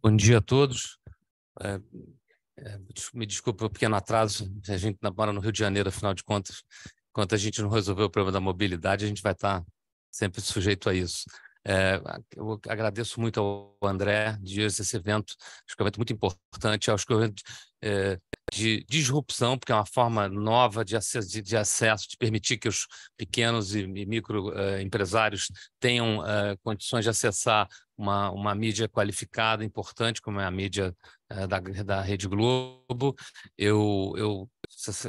Bom dia a todos. Me desculpe o pequeno atraso, a gente mora no Rio de Janeiro, afinal de contas, enquanto a gente não resolver o problema da mobilidade, a gente vai estar sempre sujeito a isso. Eu agradeço muito ao André Dias esse evento, acho que é um evento muito importante, acho que é um evento de disrupção, porque é uma forma nova de acesso, de permitir que os pequenos e micro empresários tenham condições de acessar uma mídia qualificada, importante, como é a mídia da Rede Globo.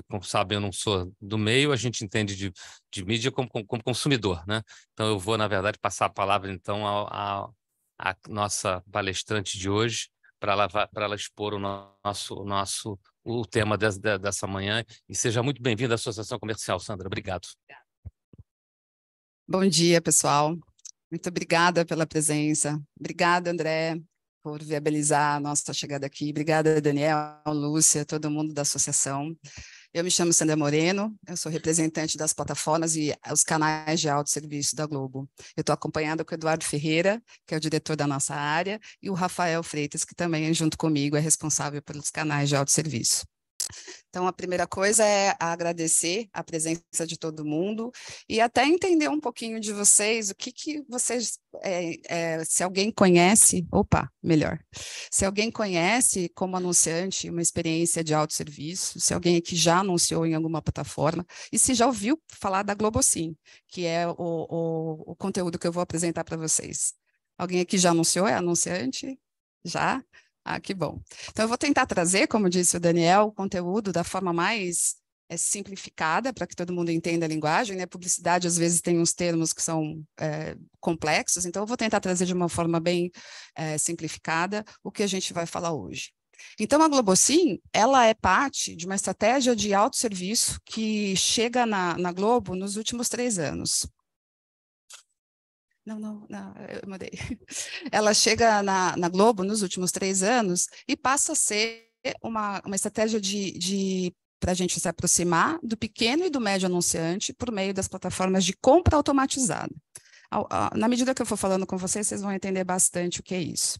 Como sabem, eu não sou do meio, a gente entende de mídia como consumidor, né? Então, eu vou, na verdade, passar a palavra, então, à nossa palestrante de hoje, para ela expor o tema dessa manhã. E seja muito bem-vinda à Associação Comercial, Sandra. Obrigado. Bom dia, pessoal. Muito obrigada pela presença. Obrigada, André, por viabilizar a nossa chegada aqui. Obrigada, Daniel, Lúcia, todo mundo da associação. Eu me chamo Sandra Moreno, eu sou representante das plataformas e os canais de autosserviço da Globo. Eu estou acompanhada com o Eduardo Ferreira, que é o diretor da nossa área, e o Rafael Freitas, que também, junto comigo, é responsável pelos canais de autosserviço. Então, a primeira coisa é agradecer a presença de todo mundo e até entender um pouquinho de vocês, o que vocês, se alguém conhece, se alguém conhece como anunciante uma experiência de autosserviço, se alguém aqui já anunciou em alguma plataforma, e se já ouviu falar da Globosim, que é o conteúdo que eu vou apresentar para vocês. Alguém aqui já anunciou? É anunciante? Já? Ah, que bom. Então, eu vou tentar trazer, como disse o Daniel, o conteúdo da forma mais simplificada, para que todo mundo entenda a linguagem, né? Publicidade, às vezes, tem uns termos que são complexos, então eu vou tentar trazer de uma forma bem simplificada o que a gente vai falar hoje. Então, a Globosim, ela é parte de uma estratégia de autosserviço que chega na Globo nos últimos 3 anos. Não, eu mudei. Ela chega na Globo nos últimos 3 anos e passa a ser uma estratégia para a gente se aproximar do pequeno e do médio anunciante por meio das plataformas de compra automatizada. Na medida que eu for falando com vocês, vocês vão entender bastante o que é isso.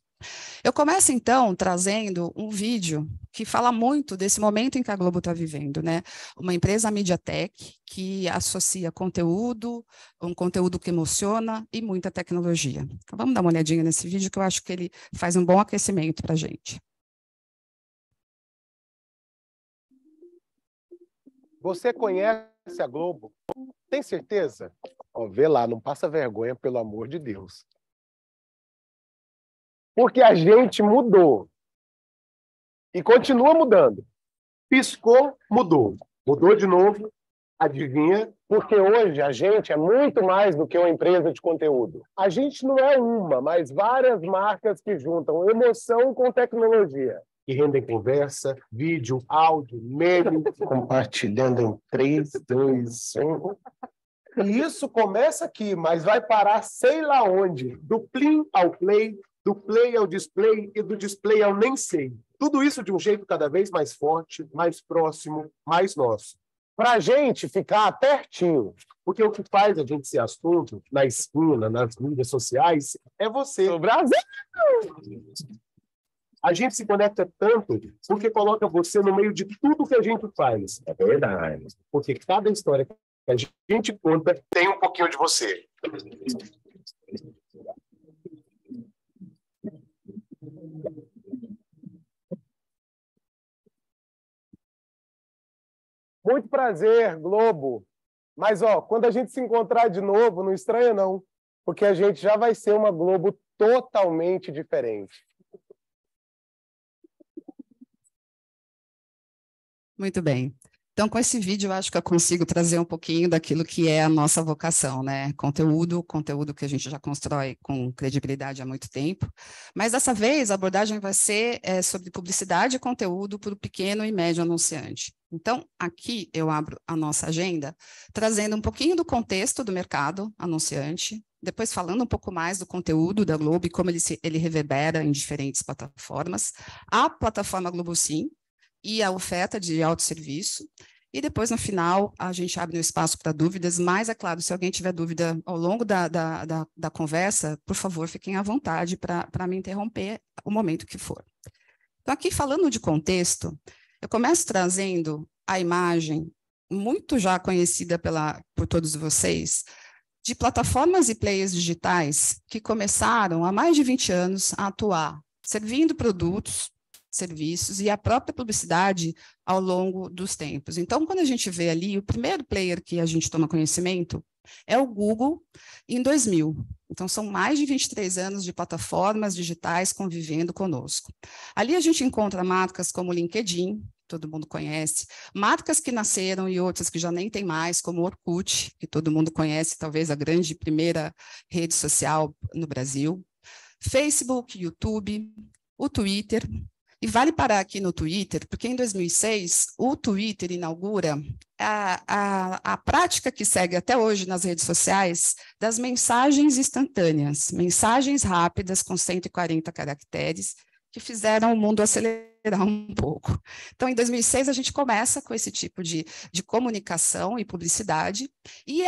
Eu começo, então, trazendo um vídeo que fala muito desse momento em que a Globo está vivendo, né? Uma empresa MediaTek que associa conteúdo, um conteúdo que emociona e muita tecnologia. Então, vamos dar uma olhadinha nesse vídeo, que eu acho que ele faz um bom aquecimento para a gente. Você conhece a Globo? Tem certeza? Vê lá, não passa vergonha, pelo amor de Deus. Porque a gente mudou. E continua mudando. Piscou, mudou. Mudou de novo, adivinha? Porque hoje a gente é muito mais do que uma empresa de conteúdo. A gente não é uma, mas várias marcas que juntam emoção com tecnologia. Que rendem conversa, vídeo, áudio, meme, compartilhando em 3, 2, 1. E isso começa aqui, mas vai parar sei lá onde. Do plim ao play, do play ao display e do display ao nem sei. Tudo isso de um jeito cada vez mais forte, mais próximo, mais nosso. Para a gente ficar pertinho, porque o que faz a gente ser assunto na esquina, nas mídias sociais, é você. O Brasil! A gente se conecta tanto porque coloca você no meio de tudo que a gente faz. É verdade. Porque cada história que a gente conta tem um pouquinho de você. Muito prazer, Globo. Mas, quando a gente se encontrar de novo, não estranha não, porque a gente já vai ser uma Globo totalmente diferente. Muito bem. Então, com esse vídeo, eu acho que eu consigo trazer um pouquinho daquilo que é a nossa vocação, né? Conteúdo que a gente já constrói com credibilidade há muito tempo. Mas, dessa vez, a abordagem vai ser sobre publicidade e conteúdo para o pequeno e médio anunciante. Então, aqui eu abro a nossa agenda, trazendo um pouquinho do contexto do mercado anunciante, depois falando um pouco mais do conteúdo da Globo e como ele reverbera em diferentes plataformas, a plataforma Globosim, e a oferta de autosserviço, E depois, no final, a gente abre um espaço para dúvidas, mas, é claro, se alguém tiver dúvida ao longo da conversa, por favor, fiquem à vontade para me interromper o momento que for. Então, aqui, falando de contexto, eu começo trazendo a imagem, muito já conhecida por todos vocês, de plataformas e players digitais que começaram há mais de 20 anos a atuar, servindo produtos, serviços e a própria publicidade ao longo dos tempos. Então, quando a gente vê ali, o primeiro player que a gente toma conhecimento é o Google, em 2000. Então, são mais de 23 anos de plataformas digitais convivendo conosco. Ali a gente encontra marcas como o LinkedIn, todo mundo conhece, marcas que nasceram e outras que já nem tem mais, como o Orkut, que todo mundo conhece, talvez a grande primeira rede social no Brasil, Facebook, YouTube, o Twitter. E vale parar aqui no Twitter, porque em 2006, o Twitter inaugura a prática que segue até hoje nas redes sociais das mensagens instantâneas, mensagens rápidas com 140 caracteres, que fizeram o mundo acelerar um pouco. Então, em 2006, a gente começa com esse tipo de comunicação e publicidade, e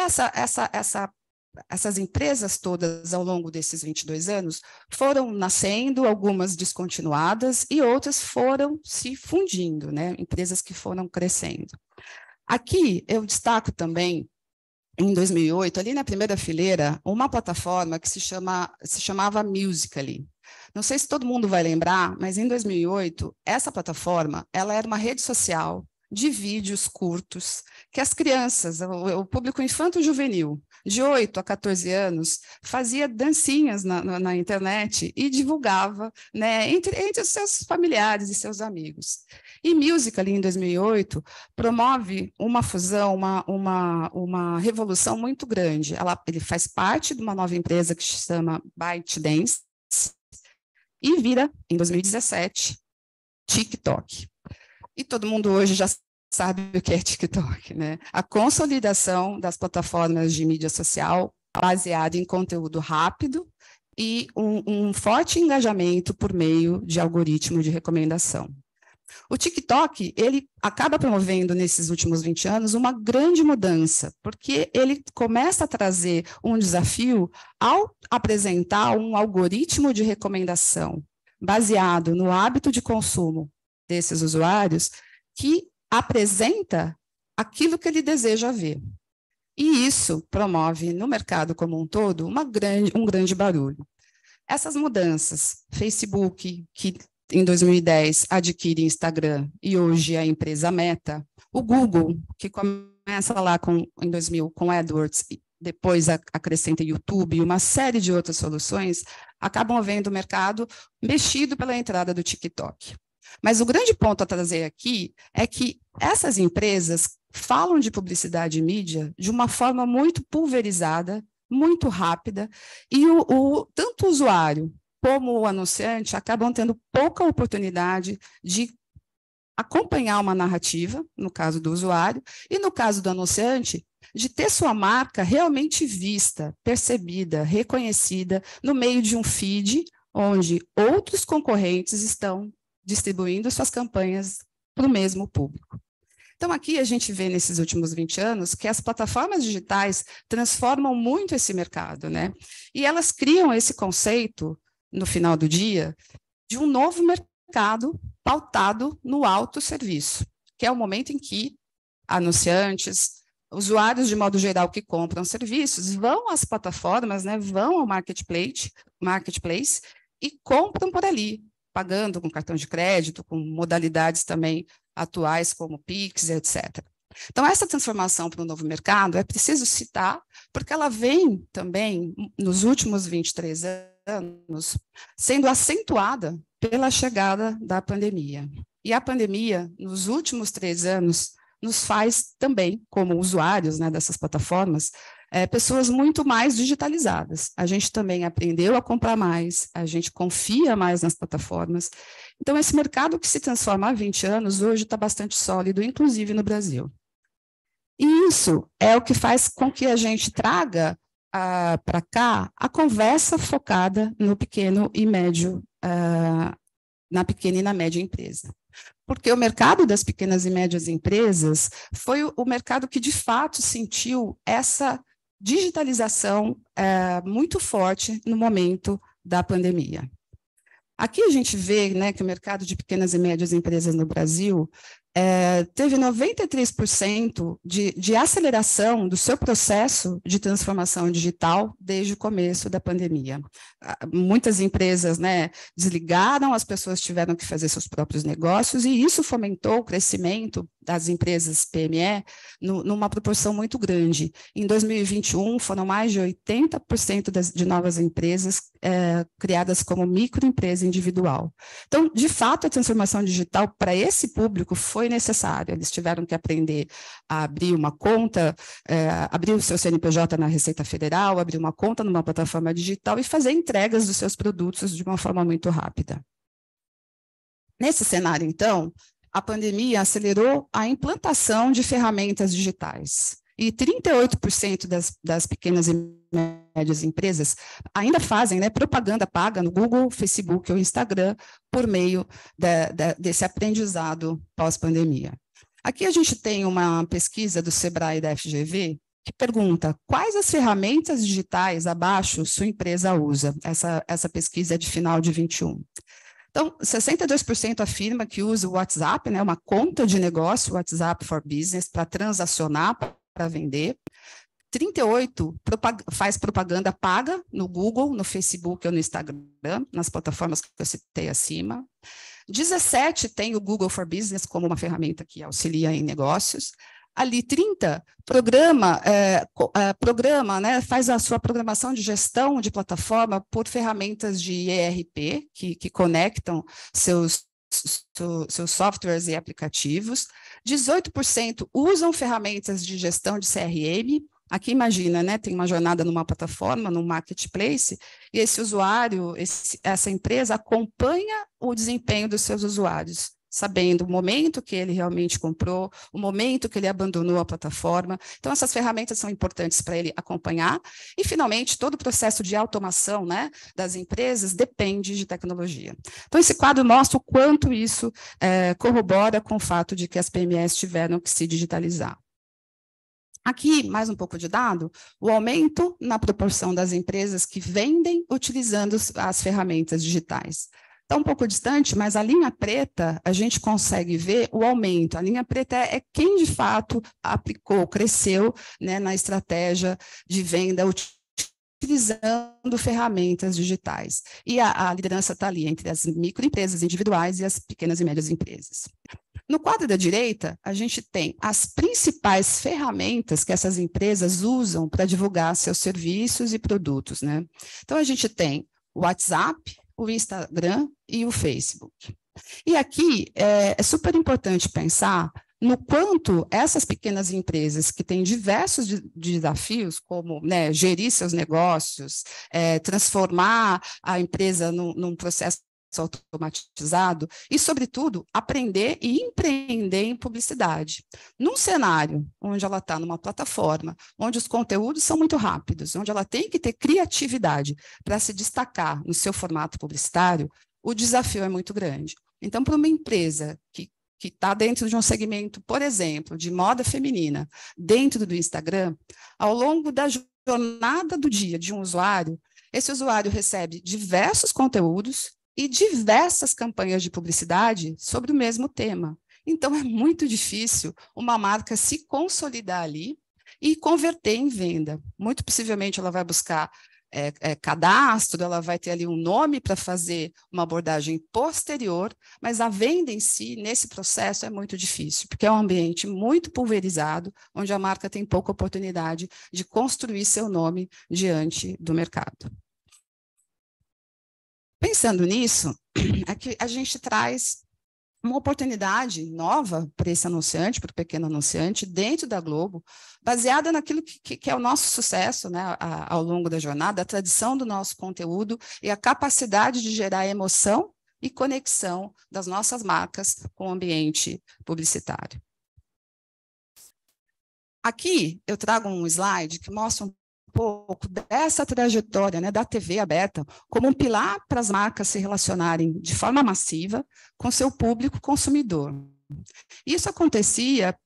essas empresas todas, ao longo desses 22 anos, foram nascendo, algumas descontinuadas, e outras foram se fundindo, né? Empresas que foram crescendo. Aqui, eu destaco também, em 2008, ali na primeira fileira, uma plataforma que se chamava Musical.ly. Não sei se todo mundo vai lembrar, mas em 2008, essa plataforma ela era uma rede social de vídeos curtos, que as crianças, o público infanto-juvenil, de 8 a 14 anos, fazia dancinhas na internet e divulgava, né, entre os seus familiares e seus amigos. E Musical.ly, em 2008, promove uma fusão, uma revolução muito grande. Ele faz parte de uma nova empresa que se chama ByteDance e vira, em 2017, TikTok. E todo mundo hoje já sabe o que é TikTok, né? A consolidação das plataformas de mídia social baseada em conteúdo rápido e um forte engajamento por meio de algoritmo de recomendação. O TikTok, ele acaba promovendo, nesses últimos 20 anos, uma grande mudança, porque ele começa a trazer um desafio ao apresentar um algoritmo de recomendação baseado no hábito de consumo desses usuários, que apresenta aquilo que ele deseja ver. E isso promove, no mercado como um todo, um grande barulho. Essas mudanças, Facebook, que em 2010 adquire Instagram e hoje é a empresa Meta, o Google, que começa lá em 2000 com AdWords, depois acrescenta YouTube e uma série de outras soluções, acabam vendo o mercado mexido pela entrada do TikTok. Mas o grande ponto a trazer aqui é que essas empresas falam de publicidade e mídia de uma forma muito pulverizada, muito rápida, e tanto o usuário como o anunciante acabam tendo pouca oportunidade de acompanhar uma narrativa, no caso do usuário, e no caso do anunciante, de ter sua marca realmente vista, percebida, reconhecida no meio de um feed onde outros concorrentes estão distribuindo suas campanhas para o mesmo público. Então, aqui a gente vê, nesses últimos 20 anos, que as plataformas digitais transformam muito esse mercado, né? E elas criam esse conceito, no final do dia, de um novo mercado pautado no autosserviço, que é o momento em que anunciantes, usuários, de modo geral, que compram serviços, vão às plataformas, né, vão ao marketplace e compram por ali, pagando com cartão de crédito, com modalidades também atuais, como Pix, etc. Então, essa transformação para o novo mercado é preciso citar, porque ela vem também, nos últimos 23 anos, sendo acentuada pela chegada da pandemia. E a pandemia, nos últimos 3 anos, nos faz também, como usuários, né, dessas plataformas, pessoas muito mais digitalizadas. A gente também aprendeu a comprar mais, a gente confia mais nas plataformas. Então, esse mercado que se transforma há 20 anos, hoje está bastante sólido, inclusive no Brasil. E isso é o que faz com que a gente traga para cá a conversa focada no pequeno e médio, na pequena e na média empresa. porque o mercado das pequenas e médias empresas foi o mercado que, de fato, sentiu essa digitalização muito forte no momento da pandemia. Aqui a gente vê, né, que o mercado de pequenas e médias empresas no Brasil teve 93% de aceleração do seu processo de transformação digital desde o começo da pandemia. Muitas empresas, né, desligaram, as pessoas tiveram que fazer seus próprios negócios, e isso fomentou o crescimento das empresas PME numa proporção muito grande. Em 2021, foram mais de 80% de novas empresas criadas como microempresa individual. Então, de fato, a transformação digital para esse público foi necessária. Eles tiveram que aprender a abrir uma conta, abrir o seu CNPJ na Receita Federal, abrir uma conta numa plataforma digital e fazer entregas dos seus produtos de uma forma muito rápida. Nesse cenário, então, a pandemia acelerou a implantação de ferramentas digitais. E 38% das pequenas e médias empresas ainda fazem, né, propaganda paga no Google, Facebook ou Instagram por meio desse aprendizado pós-pandemia. Aqui a gente tem uma pesquisa do Sebrae e da FGV que pergunta quais as ferramentas digitais abaixo sua empresa usa. Essa pesquisa é de final de 21. Então, 62% afirma que usa o WhatsApp, né, uma conta de negócio, WhatsApp for Business, para transacionar, para vender. 38% faz propaganda paga no Google, no Facebook ou no Instagram, nas plataformas que eu citei acima. 17% tem o Google for Business como uma ferramenta que auxilia em negócios. Ali, 30% programa, né, faz a sua programação de gestão de plataforma por ferramentas de ERP, que conectam seus softwares e aplicativos. 18% usam ferramentas de gestão de CRM. Aqui, imagina, né, tem uma jornada numa plataforma, num marketplace, e esse usuário, essa empresa acompanha o desempenho dos seus usuários, sabendo o momento que ele realmente comprou, o momento que ele abandonou a plataforma. Então, essas ferramentas são importantes para ele acompanhar. E, finalmente, todo o processo de automação, né, das empresas depende de tecnologia. Então, esse quadro mostra o quanto isso corrobora com o fato de que as PMEs tiveram que se digitalizar. Aqui, mais um pouco de dado, o aumento na proporção das empresas que vendem utilizando as ferramentas digitais. Está um pouco distante, mas a linha preta, a gente consegue ver o aumento. A linha preta é quem, de fato, aplicou, cresceu, né, na estratégia de venda, utilizando ferramentas digitais. E a liderança está ali entre as microempresas individuais e as pequenas e médias empresas. No quadro da direita, a gente tem as principais ferramentas que essas empresas usam para divulgar seus serviços e produtos, né? Então, a gente tem o WhatsApp, o Instagram e o Facebook. E aqui é super importante pensar no quanto essas pequenas empresas que têm diversos desafios, como, né, gerir seus negócios, transformar a empresa num processo automatizado e, sobretudo, aprender e empreender em publicidade. Num cenário onde ela está numa plataforma, onde os conteúdos são muito rápidos, onde ela tem que ter criatividade para se destacar no seu formato publicitário, o desafio é muito grande. Então, para uma empresa que está dentro de um segmento, por exemplo, de moda feminina, dentro do Instagram, ao longo da jornada do dia de um usuário, esse usuário recebe diversos conteúdos e diversas campanhas de publicidade sobre o mesmo tema. Então, é muito difícil uma marca se consolidar ali e converter em venda. Muito possivelmente ela vai buscar cadastro, ela vai ter ali um nome para fazer uma abordagem posterior, mas a venda em si, nesse processo, é muito difícil, porque é um ambiente muito pulverizado, onde a marca tem pouca oportunidade de construir seu nome diante do mercado. Pensando nisso, aqui a gente traz uma oportunidade nova para esse anunciante, para o pequeno anunciante, dentro da Globo, baseada naquilo que é o nosso sucesso, né, ao longo da jornada, a tradição do nosso conteúdo e a capacidade de gerar emoção e conexão das nossas marcas com o ambiente publicitário. Aqui eu trago um slide que mostra um pouco dessa trajetória, né, da TV aberta como um pilar para as marcas se relacionarem de forma massiva com seu público consumidor. Isso acontecia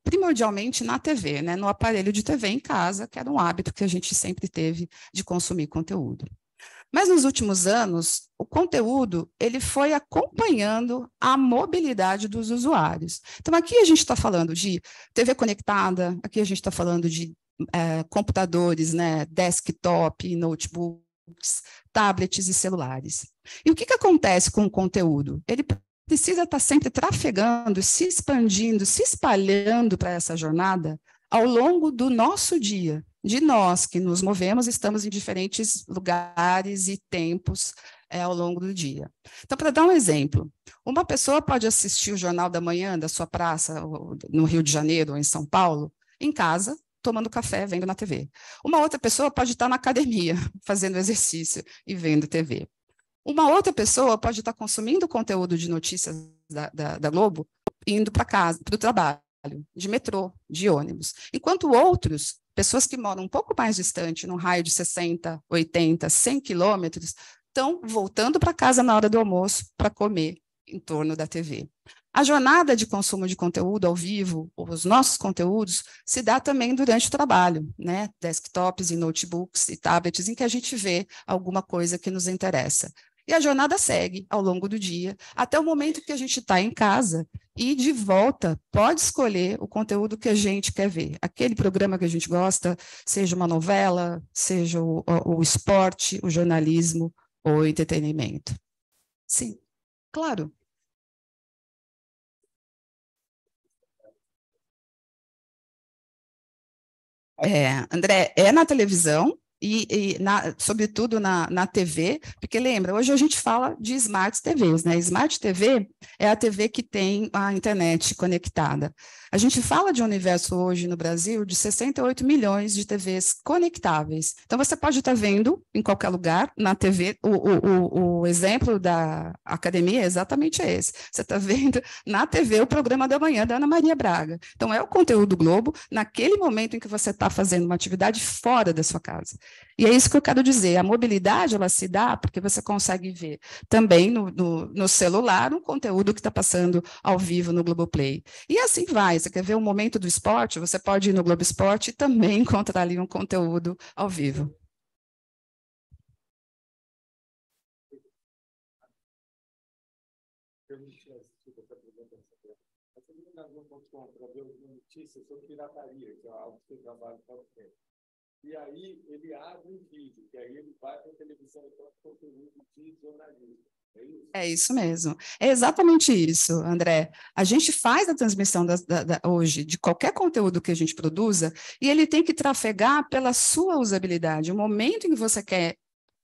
primordialmente na TV, né, no aparelho de TV em casa, que era um hábito que a gente sempre teve de consumir conteúdo. Mas nos últimos anos, o conteúdo ele foi acompanhando a mobilidade dos usuários. Então, aqui a gente está falando de TV conectada, aqui a gente está falando de computadores, né, desktop, notebooks, tablets e celulares. E o que acontece com o conteúdo? Ele precisa estar sempre trafegando, se expandindo, se espalhando para essa jornada ao longo do nosso dia. De nós que nos movemos, estamos em diferentes lugares e tempos ao longo do dia. Então, para dar um exemplo, uma pessoa pode assistir o Jornal da Manhã da sua praça, no Rio de Janeiro ou em São Paulo, em casa, tomando café, vendo na TV. Uma outra pessoa pode estar na academia, fazendo exercício e vendo TV. Uma outra pessoa pode estar consumindo conteúdo de notícias da Globo, indo para casa, para o trabalho, de metrô, de ônibus. Enquanto outros, pessoas que moram um pouco mais distante, num raio de 60, 80, 100 quilômetros, estão voltando para casa na hora do almoço para comer em torno da TV. A jornada de consumo de conteúdo ao vivo, os nossos conteúdos, se dá também durante o trabalho, né? Desktops e notebooks e tablets, em que a gente vê alguma coisa que nos interessa. E a jornada segue ao longo do dia, até o momento que a gente está em casa e, de volta, pode escolher o conteúdo que a gente quer ver. Aquele programa que a gente gosta, seja uma novela, seja o esporte, o jornalismo ou o entretenimento. Sim, claro. André, é na televisão, sobretudo na TV, porque lembra, hoje a gente fala de Smart TVs, né? Smart TV é a TV que tem a internet conectada. A gente fala de um universo hoje no Brasil de 68 milhões de TVs conectáveis. Então, você pode estar vendo em qualquer lugar, na TV, o exemplo da academia é exatamente esse. Você está vendo na TV o programa da manhã da Ana Maria Braga. Então, é o conteúdo Globo naquele momento em que você está fazendo uma atividade fora da sua casa. E é isso que eu quero dizer, a mobilidade ela se dá porque você consegue ver também no celular um conteúdo que está passando ao vivo no Globoplay. E assim vai, você quer ver o momento do esporte, você pode ir no Globo Esporte e também encontrar ali um conteúdo ao vivo. Para ver alguma notícia sobre pirataria, que é algo que eu trabalho há muito tempo. E aí ele abre um vídeo, que aí ele vai para a televisão e para o conteúdo de jornalismo. É isso? É isso mesmo. É exatamente isso, André. A gente faz a transmissão hoje de qualquer conteúdo que a gente produza e ele tem que trafegar pela sua usabilidade, o momento em que você quer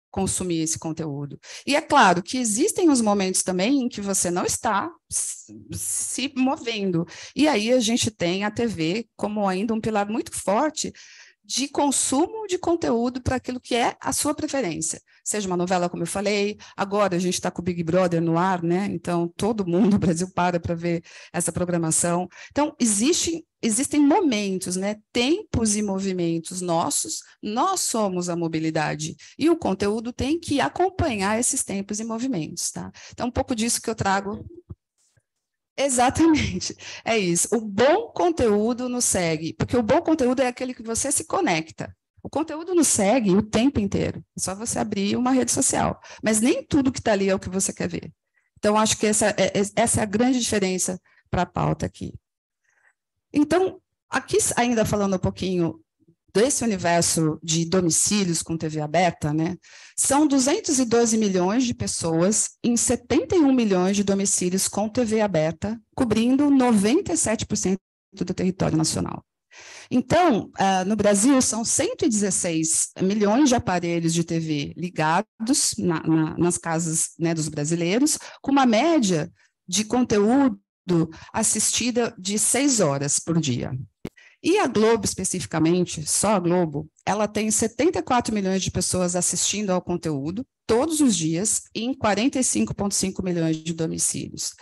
consumir esse conteúdo. E é claro que existem os momentos também em que você não está se movendo. E aí a gente tem a TV como ainda um pilar muito forte de consumo de conteúdo para aquilo que é a sua preferência. Seja uma novela, como eu falei, agora a gente está com o Big Brother no ar, né? Então todo mundo no Brasil para ver essa programação. Então existem momentos, né? Tempos e movimentos nossos, nós somos a mobilidade e o conteúdo tem que acompanhar esses tempos e movimentos, tá? Então um pouco disso que eu trago. Exatamente, é isso. O bom conteúdo nos segue, porque o bom conteúdo é aquele que você se conecta. O conteúdo nos segue o tempo inteiro, é só você abrir uma rede social, mas nem tudo que está ali é o que você quer ver. Então, acho que essa é a grande diferença para a pauta aqui. Então, aqui ainda falando um pouquinho desse universo de domicílios com TV aberta, né, são 212 milhões de pessoas em 71 milhões de domicílios com TV aberta, cobrindo 97% do território nacional. Então, no Brasil, são 116 milhões de aparelhos de TV ligados nas casas, né, dos brasileiros, com uma média de conteúdo assistida de 6 horas por dia. E a Globo, especificamente, só a Globo, ela tem 74 milhões de pessoas assistindo ao conteúdo todos os dias em 45,5 milhões de domicílios.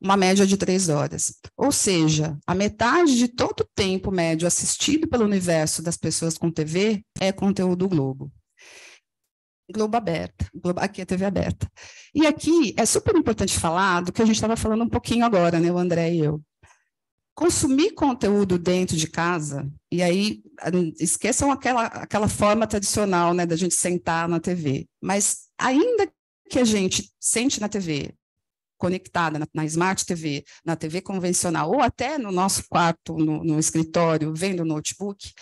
uma média de 3 horas. Ou seja, a metade de todo o tempo médio assistido pelo universo das pessoas com TV é conteúdo Globo. Globo aberta, aqui é TV aberta. E aqui é super importante falar do que a gente estava falando um pouquinho agora, né, o André e eu. Consumir conteúdo dentro de casa, e aí esqueçam aquela forma tradicional, né, da gente sentar na TV, mas ainda que a gente sente na TV, conectada na Smart TV, na TV convencional, ou até no nosso quarto, no escritório, vendo o notebook,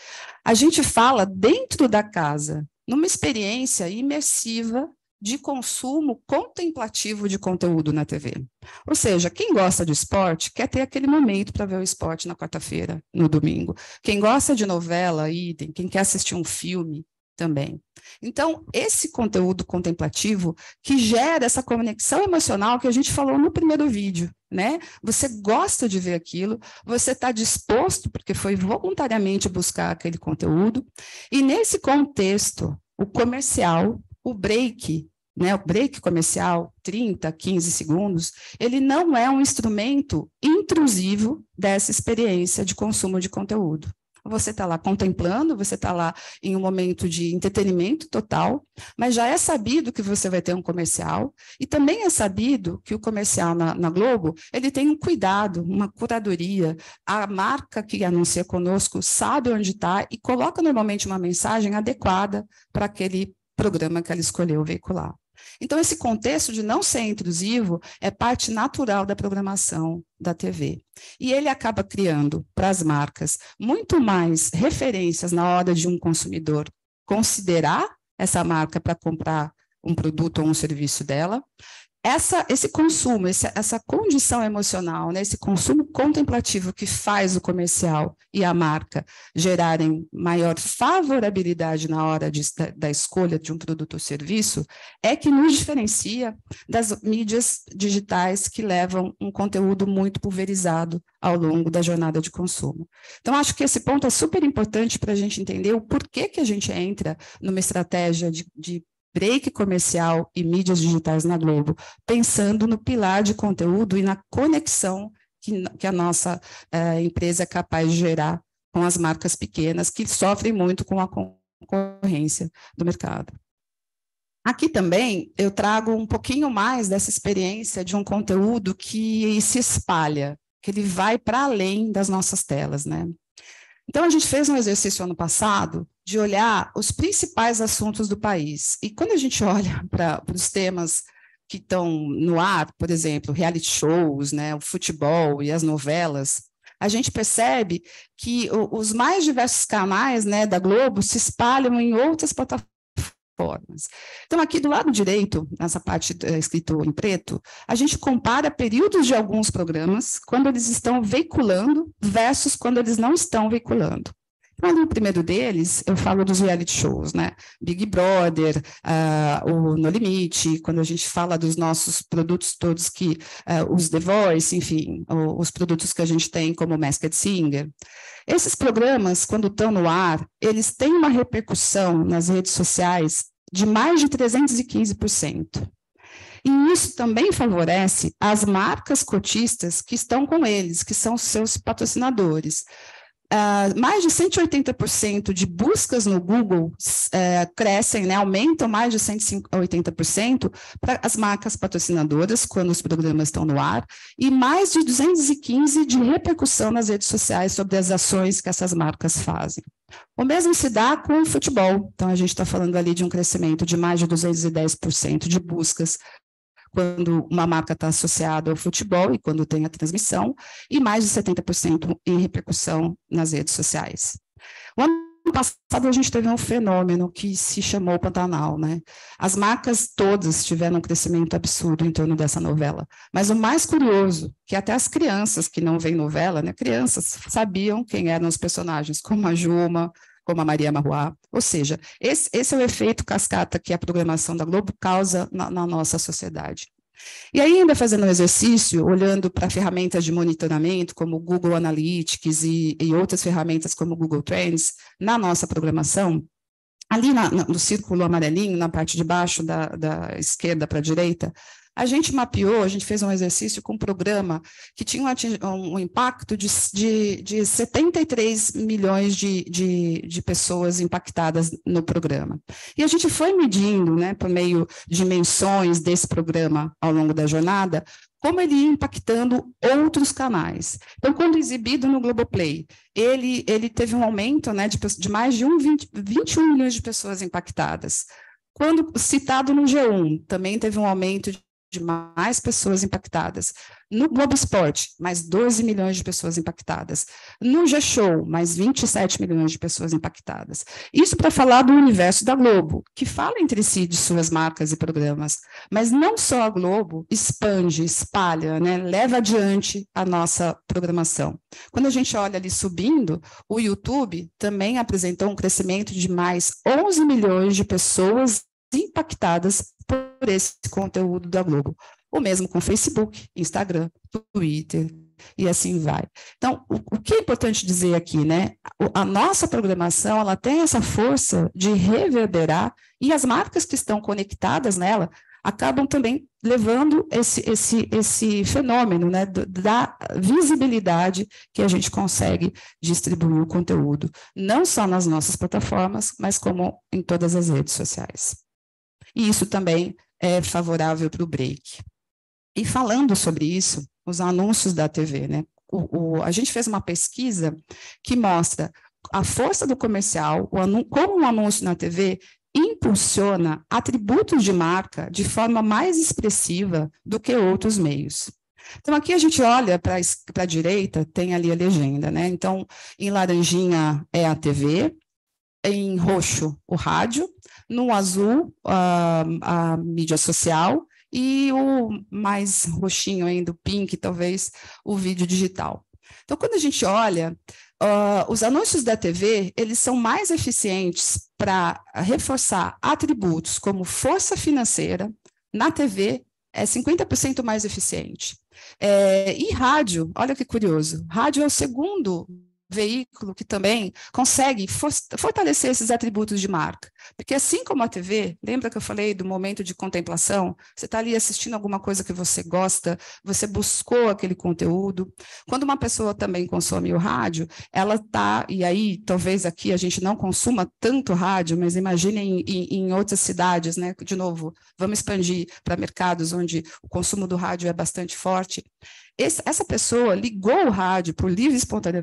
a gente fala dentro da casa, numa experiência imersiva de consumo contemplativo de conteúdo na TV. Ou seja, quem gosta de esporte quer ter aquele momento para ver o esporte na quarta-feira, no domingo. Quem gosta de novela, idem. Quem quer assistir um filme, também. Então, esse conteúdo contemplativo que gera essa conexão emocional que a gente falou no primeiro vídeo, né? Você gosta de ver aquilo, você está disposto, porque foi voluntariamente buscar aquele conteúdo, e nesse contexto, o comercial, o break, né, o break comercial, 30, 15 segundos, ele não é um instrumento intrusivo dessa experiência de consumo de conteúdo. Você está lá contemplando, você está lá em um momento de entretenimento total, mas já é sabido que você vai ter um comercial, e também é sabido que o comercial na Globo, ele tem um cuidado, uma curadoria, a marca que anuncia conosco sabe onde está e coloca normalmente uma mensagem adequada para aquele programa que ela escolheu veicular. Então, esse contexto de não ser intrusivo é parte natural da programação da TV. E ele acaba criando para as marcas muito mais referências na hora de um consumidor considerar essa marca para comprar um produto ou um serviço dela. Esse consumo, essa condição emocional, né, esse consumo contemplativo que faz o comercial e a marca gerarem maior favorabilidade na hora da escolha de um produto ou serviço, é que nos diferencia das mídias digitais que levam um conteúdo muito pulverizado ao longo da jornada de consumo. Então, acho que esse ponto é super importante para a gente entender o porquê que a gente entra numa estratégia de break comercial e mídias digitais na Globo, pensando no pilar de conteúdo e na conexão que a nossa empresa é capaz de gerar com as marcas pequenas, que sofrem muito com a concorrência do mercado. Aqui também eu trago um pouquinho mais dessa experiência de um conteúdo que se espalha, que ele vai para além das nossas telas, né? Então, a gente fez um exercício ano passado de olhar os principais assuntos do país. E quando a gente olha para os temas que estão no ar, por exemplo, reality shows, né, o futebol e as novelas, a gente percebe que os mais diversos canais, né, da Globo se espalham em outras plataformas. Então, aqui do lado direito, nessa parte escrito em preto, a gente compara períodos de alguns programas, quando eles estão veiculando, versus quando eles não estão veiculando. Então, no primeiro deles, eu falo dos reality shows, né? Big Brother, o No Limite, quando a gente fala dos nossos produtos todos, os The Voice, enfim, os produtos que a gente tem como Masked Singer. Esses programas, quando estão no ar, eles têm uma repercussão nas redes sociais de mais de 315%. E isso também favorece as marcas cotistas que estão com eles, que são seus patrocinadores. Mais de 180% de buscas no Google crescem, né, aumentam mais de 180% para as marcas patrocinadoras, quando os programas estão no ar, e mais de 215% de repercussão nas redes sociais sobre as ações que essas marcas fazem. O mesmo se dá com o futebol. Então, a gente está falando ali de um crescimento de mais de 210% de buscas quando uma marca está associada ao futebol e quando tem a transmissão, e mais de 70% em repercussão nas redes sociais. O ano passado a gente teve um fenômeno que se chamou Pantanal, né? As marcas todas tiveram um crescimento absurdo em torno dessa novela, mas o mais curioso, que até as crianças que não veem novela, né, crianças sabiam quem eram os personagens, como a Juma, como a Maria Marruá, ou seja, esse é o efeito cascata que a programação da Globo causa na nossa sociedade. E aí, ainda fazendo um exercício, olhando para ferramentas de monitoramento, como o Google Analytics e outras ferramentas como o Google Trends, na nossa programação, ali no círculo amarelinho, na parte de baixo da esquerda para a direita, A gente mapeou, a gente fez um exercício com um programa que tinha um impacto de 73 milhões de pessoas impactadas no programa. E a gente foi medindo, né, por meio de menções desse programa ao longo da jornada, como ele ia impactando outros canais. Então, quando exibido no Globoplay, ele teve um aumento, né, de mais de 21 milhões de pessoas impactadas. Quando citado no G1, também teve um aumento de mais pessoas impactadas. No Globo Esporte, mais 12 milhões de pessoas impactadas. No G-Show, mais 27 milhões de pessoas impactadas. Isso para falar do universo da Globo, que fala entre si de suas marcas e programas. Mas não só a Globo expande, espalha, né, leva adiante a nossa programação. Quando a gente olha ali subindo, o YouTube também apresentou um crescimento de mais 11 milhões de pessoas impactadas por esse conteúdo da Globo. O mesmo com Facebook, Instagram, Twitter, e assim vai. Então, o que é importante dizer aqui, né? A nossa programação, ela tem essa força de reverberar, e as marcas que estão conectadas nela acabam também levando esse fenômeno, né, da visibilidade que a gente consegue distribuir o conteúdo, não só nas nossas plataformas, mas como em todas as redes sociais. E isso também é favorável para o break. E falando sobre isso, os anúncios da TV, né? A gente fez uma pesquisa que mostra a força do comercial, como um anúncio na TV impulsiona atributos de marca de forma mais expressiva do que outros meios. Então, aqui a gente olha para a direita, tem ali a legenda, né? Então, em laranjinha é a TV, em roxo o rádio, no azul a mídia social, e o mais roxinho ainda, o pink, talvez, o vídeo digital. Então, quando a gente olha, os anúncios da TV, eles são mais eficientes para reforçar atributos como força financeira. Na TV, é 50% mais eficiente. E rádio, olha que curioso, rádio é o segundo veículo que também consegue fortalecer esses atributos de marca. Porque assim como a TV, lembra que eu falei do momento de contemplação? Você está ali assistindo alguma coisa que você gosta, você buscou aquele conteúdo. Quando uma pessoa também consome o rádio, ela está, e aí talvez aqui a gente não consuma tanto rádio, mas imaginem em outras cidades, né? De novo, vamos expandir para mercados onde o consumo do rádio é bastante forte. Essa pessoa ligou o rádio por livre e espontânea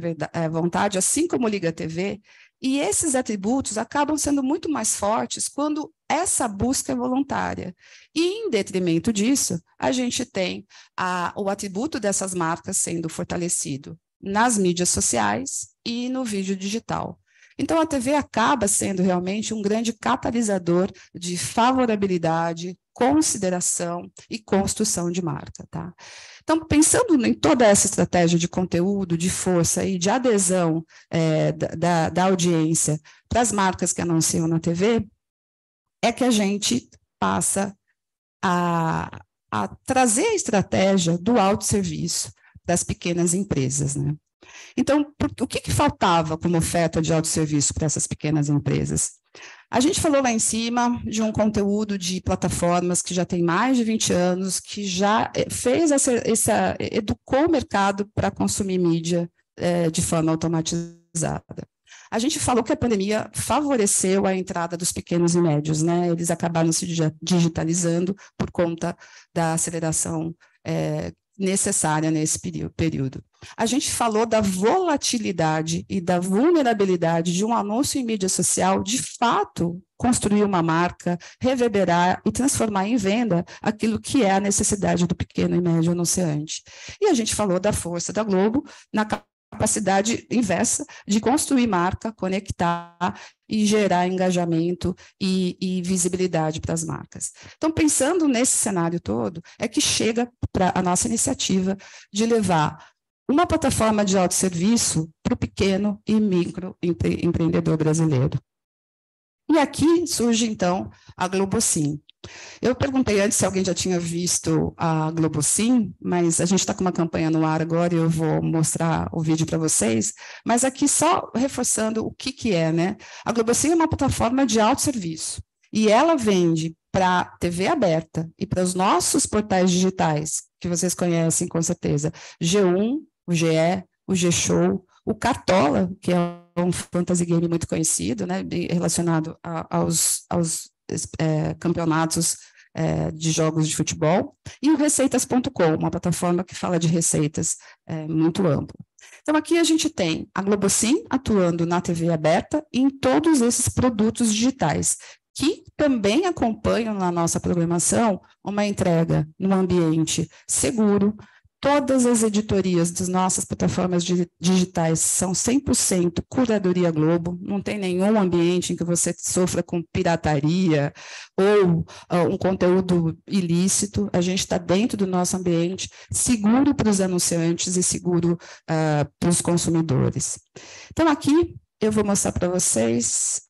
vontade, assim como liga a TV, e esses atributos acabam sendo muito mais fortes quando essa busca é voluntária. E, em detrimento disso, a gente tem o atributo dessas marcas sendo fortalecido nas mídias sociais e no vídeo digital. Então, a TV acaba sendo realmente um grande catalisador de favorabilidade, consideração e construção de marca, tá? Então, pensando em toda essa estratégia de conteúdo, de força e de adesão da audiência para as marcas que anunciam na TV, é que a gente passa a trazer a estratégia do autosserviço das pequenas empresas, né? Então, o que faltava como oferta de autosserviço para essas pequenas empresas? A gente falou lá em cima de um conteúdo de plataformas que já tem mais de 20 anos, que já fez educou o mercado para consumir mídia de forma automatizada. A gente falou que a pandemia favoreceu a entrada dos pequenos e médios, né? Eles acabaram se digitalizando por conta da aceleração necessária nesse período. A gente falou da volatilidade e da vulnerabilidade de um anúncio em mídia social, de fato, construir uma marca, reverberar e transformar em venda aquilo que é a necessidade do pequeno e médio anunciante. E a gente falou da força da Globo na capacidade inversa de construir marca, conectar e gerar engajamento e visibilidade para as marcas. Então, pensando nesse cenário todo, é que chega para a nossa iniciativa de levar uma plataforma de autosserviço para o pequeno e micro empreendedor brasileiro. E aqui surge, então, a Globocin. Eu perguntei antes se alguém já tinha visto a Globocin, mas a gente está com uma campanha no ar agora e eu vou mostrar o vídeo para vocês, mas aqui só reforçando o que é, né? A Globocin é uma plataforma de autosserviço e ela vende para a TV aberta e para os nossos portais digitais, que vocês conhecem com certeza, G1, o GE, o G-Show, o Cartola, que é um fantasy game muito conhecido, né, relacionado aos campeonatos de jogos de futebol, e o Receitas.com, uma plataforma que fala de receitas muito ampla. Então, aqui a gente tem a Globosim atuando na TV aberta e em todos esses produtos digitais, que também acompanham na nossa programação uma entrega num ambiente seguro. Todas as editorias das nossas plataformas digitais são 100% curadoria Globo, não tem nenhum ambiente em que você sofra com pirataria ou um conteúdo ilícito. A gente está dentro do nosso ambiente, seguro para os anunciantes e seguro para os consumidores. Então, aqui eu vou mostrar para vocês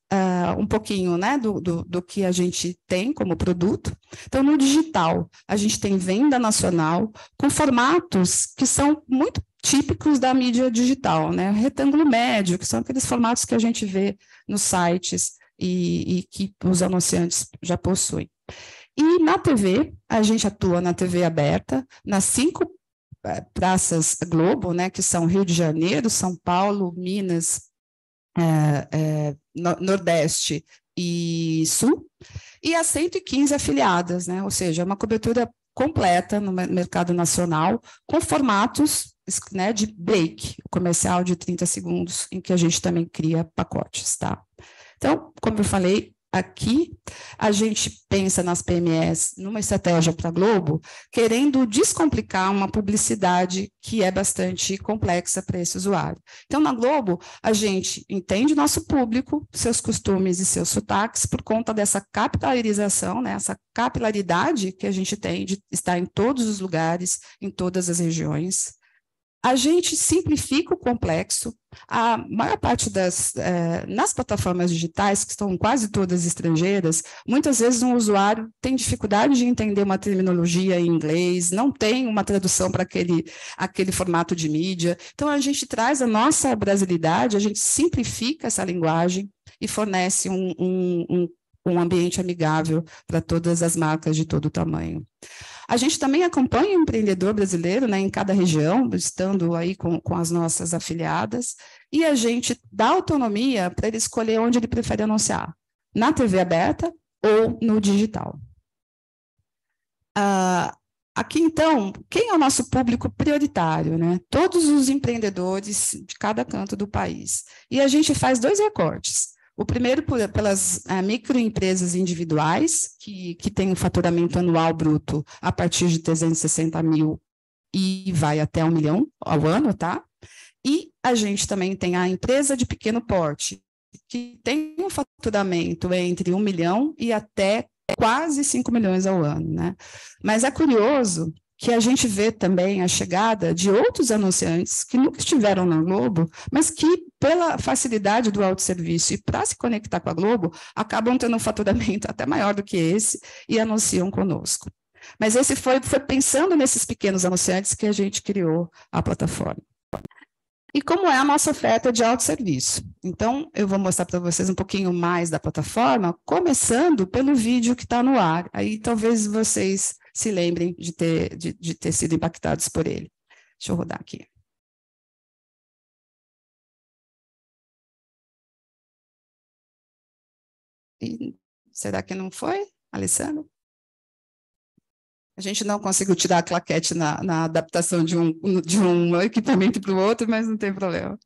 um pouquinho, né, do que a gente tem como produto. Então, no digital, a gente tem venda nacional com formatos que são muito típicos da mídia digital, né? Retângulo médio, que são aqueles formatos que a gente vê nos sites e que os anunciantes já possuem. E na TV, a gente atua na TV aberta, nas 5 praças Globo, né, que são Rio de Janeiro, São Paulo, Minas, Nordeste e Sul, e as 115 afiliadas, né? Ou seja, uma cobertura completa no mercado nacional, com formatos, né, de break, comercial de 30 segundos, em que a gente também cria pacotes, tá? Então, como eu falei, aqui a gente pensa nas PMEs numa estratégia para a Globo, querendo descomplicar uma publicidade que é bastante complexa para esse usuário. Então, na Globo, a gente entende nosso público, seus costumes e seus sotaques, por conta dessa capilarização, né, essa capilaridade que a gente tem de estar em todos os lugares, em todas as regiões. A gente simplifica o complexo. A maior parte nas plataformas digitais, que estão quase todas estrangeiras, muitas vezes um usuário tem dificuldade de entender uma terminologia em inglês, não tem uma tradução para aquele formato de mídia. Então, a gente traz a nossa brasilidade, a gente simplifica essa linguagem e fornece um ambiente amigável para todas as marcas de todo tamanho. A gente também acompanha o empreendedor brasileiro, né, em cada região, estando aí com as nossas afiliadas, e a gente dá autonomia para ele escolher onde ele prefere anunciar, na TV aberta ou no digital. Aqui, então, quem é o nosso público prioritário, né? Todos os empreendedores de cada canto do país. E a gente faz 2 recortes. O primeiro pelas microempresas individuais, que têm um faturamento anual bruto a partir de 360 mil e vai até 1 milhão ao ano, tá? E a gente também tem a empresa de pequeno porte, que tem um faturamento entre 1 milhão e até quase 5 milhões ao ano, né? Mas é curioso que a gente vê também a chegada de outros anunciantes que nunca estiveram na Globo, mas que, pela facilidade do autosserviço e para se conectar com a Globo, acabam tendo um faturamento até maior do que esse e anunciam conosco. Mas esse foi pensando nesses pequenos anunciantes que a gente criou a plataforma. E como é a nossa oferta de autosserviço? Então, eu vou mostrar para vocês um pouquinho mais da plataforma, começando pelo vídeo que está no ar. Aí talvez vocês se lembrem de ter sido impactados por ele. Deixa eu rodar aqui. E será que não foi, Alessandro? A gente não conseguiu tirar a claquete na adaptação de um equipamento para o outro, mas não tem problema.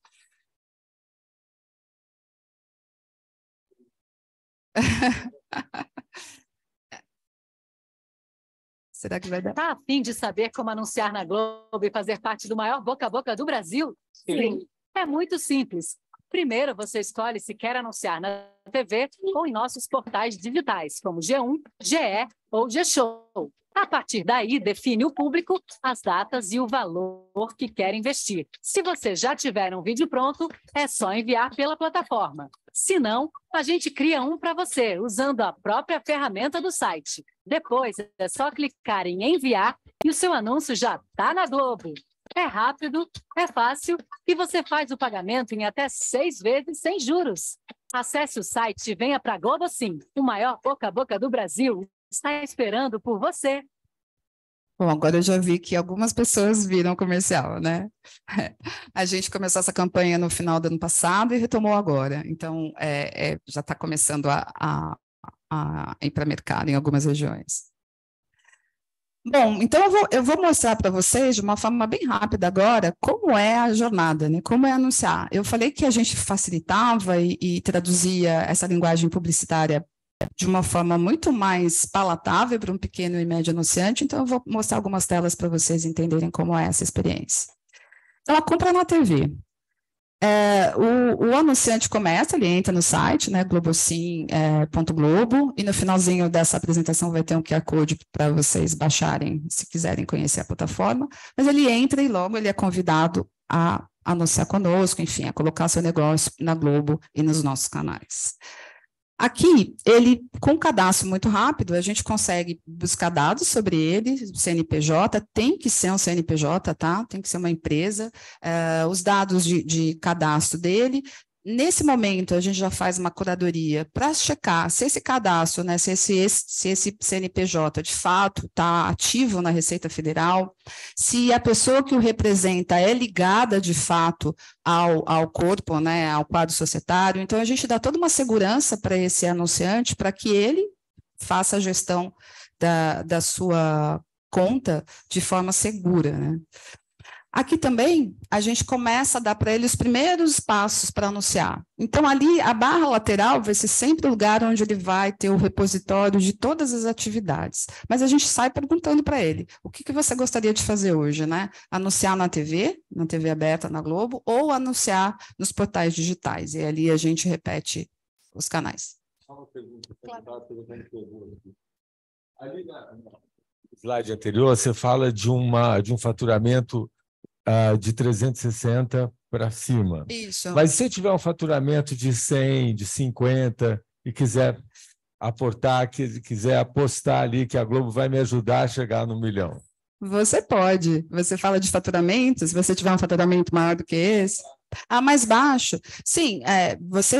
Será que vai dar? Está a fim de saber como anunciar na Globo e fazer parte do maior boca a boca do Brasil? Sim. É muito simples. Primeiro, você escolhe se quer anunciar na TV ou em nossos portais digitais, como G1, GE ou G-Show. A partir daí, define o público, as datas e o valor que quer investir. Se você já tiver um vídeo pronto, é só enviar pela plataforma. Se não, a gente cria um para você, usando a própria ferramenta do site. Depois, é só clicar em enviar e o seu anúncio já está na Globo. É rápido, é fácil e você faz o pagamento em até 6 vezes sem juros. Acesse o site e venha para a Globosim, o maior boca a boca do Brasil. está esperando por você. Bom, agora eu já vi que algumas pessoas viram o comercial, né? A gente começou essa campanha no final do ano passado e retomou agora. Então, já está começando a ir para mercado em algumas regiões. Bom, então eu vou mostrar para vocês de uma forma bem rápida agora como é a jornada, né? Como é anunciar. Eu falei que a gente facilitava e traduzia essa linguagem publicitária de uma forma muito mais palatável para um pequeno e médio anunciante, então eu vou mostrar algumas telas para vocês entenderem como é essa experiência. Então, a compra na TV. O anunciante começa, ele entra no site, né, globosim.globo, e no finalzinho dessa apresentação vai ter um QR Code para vocês baixarem, se quiserem conhecer a plataforma, mas ele entra e logo ele é convidado a anunciar conosco, enfim, a colocar seu negócio na Globo e nos nossos canais. Aqui, com um cadastro muito rápido, a gente consegue buscar dados sobre ele, CNPJ, tem que ser um CNPJ, tá? Tem que ser uma empresa, os dados de cadastro dele. Nesse momento, a gente já faz uma curadoria para checar se esse cadastro, né, se esse CNPJ de fato está ativo na Receita Federal, se a pessoa que o representa é ligada de fato ao corpo, né, ao quadro societário. Então, a gente dá toda uma segurança para esse anunciante para que ele faça a gestão da sua conta de forma segura, né? Aqui também, a gente começa a dar para ele os primeiros passos para anunciar. Então, ali, a barra lateral vai ser sempre o lugar onde ele vai ter o repositório de todas as atividades. Mas a gente sai perguntando para ele, o que você gostaria de fazer hoje, né? Anunciar na TV aberta, na Globo, ou anunciar nos portais digitais. E ali a gente repete os canais. Só uma pergunta, claro. Ali no slide anterior, você fala de um faturamento de 360 para cima. Isso. Mas se tiver um faturamento de 100, de 50 e quiser aportar, quiser apostar ali que a Globo vai me ajudar a chegar no 1 milhão? Você pode. Você fala de faturamento, se você tiver um faturamento maior do que esse. Mais baixo. Sim, você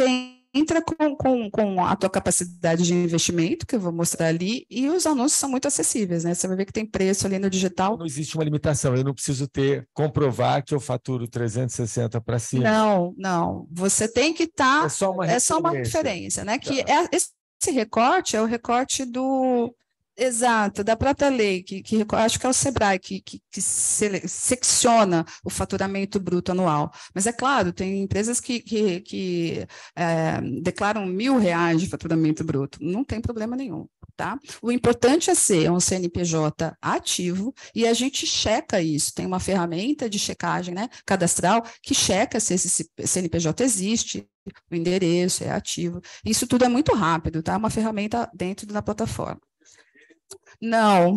entra com a tua capacidade de investimento, que eu vou mostrar ali, e os anúncios são muito acessíveis, né? Você vai ver que tem preço ali no digital. Não existe uma limitação, eu não preciso comprovar que eu faturo 360 para cima. Não. Você tem que estar... É só uma referência, né? Que esse recorte é o recorte do... Exato, da própria lei, que acho que é o SEBRAE, que secciona o faturamento bruto anual. Mas, é claro, tem empresas que declaram R$1.000 de faturamento bruto, não tem problema nenhum, tá? O importante é ser um CNPJ ativo, e a gente checa isso, tem uma ferramenta de checagem, né, cadastral, que checa se esse CNPJ existe, o endereço é ativo. Isso tudo é muito rápido, tá? Uma ferramenta dentro da plataforma. Não.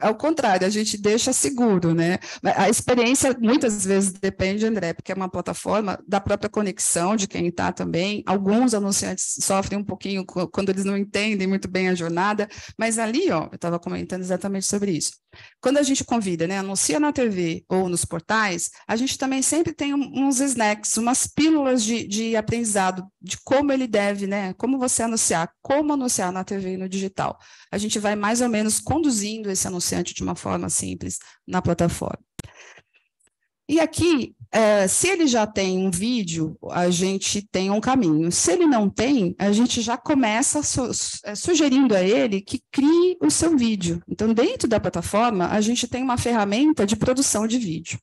Ao contrário, a gente deixa seguro, né? A experiência muitas vezes depende, André, porque é uma plataforma da própria conexão de quem está também. Alguns anunciantes sofrem um pouquinho quando eles não entendem muito bem a jornada, mas ali, eu estava comentando exatamente sobre isso. Quando a gente convida, né, anuncia na TV ou nos portais, a gente também sempre tem uns snacks, umas pílulas de aprendizado, de como ele deve, né, como você anunciar, como anunciar na TV e no digital. A gente vai mais ou menos conduzindo esse anunciante de uma forma simples na plataforma. E aqui, se ele já tem um vídeo, a gente tem um caminho. Se ele não tem, a gente já começa sugerindo a ele que crie o seu vídeo. Então, dentro da plataforma, a gente tem uma ferramenta de produção de vídeo.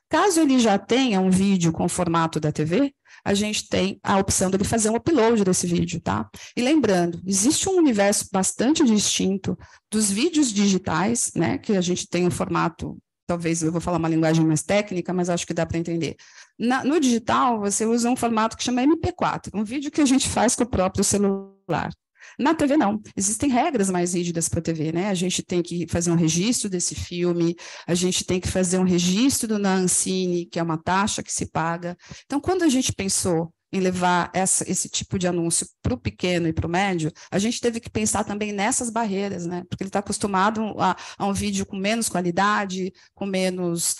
Caso ele já tenha um vídeo com o formato da TV, a gente tem a opção dele fazer um upload desse vídeo, tá? E lembrando, existe um universo bastante distinto dos vídeos digitais, né, que a gente tem um formato, talvez eu vou falar uma linguagem mais técnica, mas acho que dá para entender. No digital, você usa um formato que chama MP4, um vídeo que a gente faz com o próprio celular. Na TV, não. Existem regras mais rígidas para a TV, né? A gente tem que fazer um registro desse filme, a gente tem que fazer um registro na Ancine, que é uma taxa que se paga. Então, quando a gente pensou em levar esse tipo de anúncio para o pequeno e para o médio, a gente teve que pensar também nessas barreiras, né? Porque ele está acostumado a um vídeo com menos qualidade, com menos,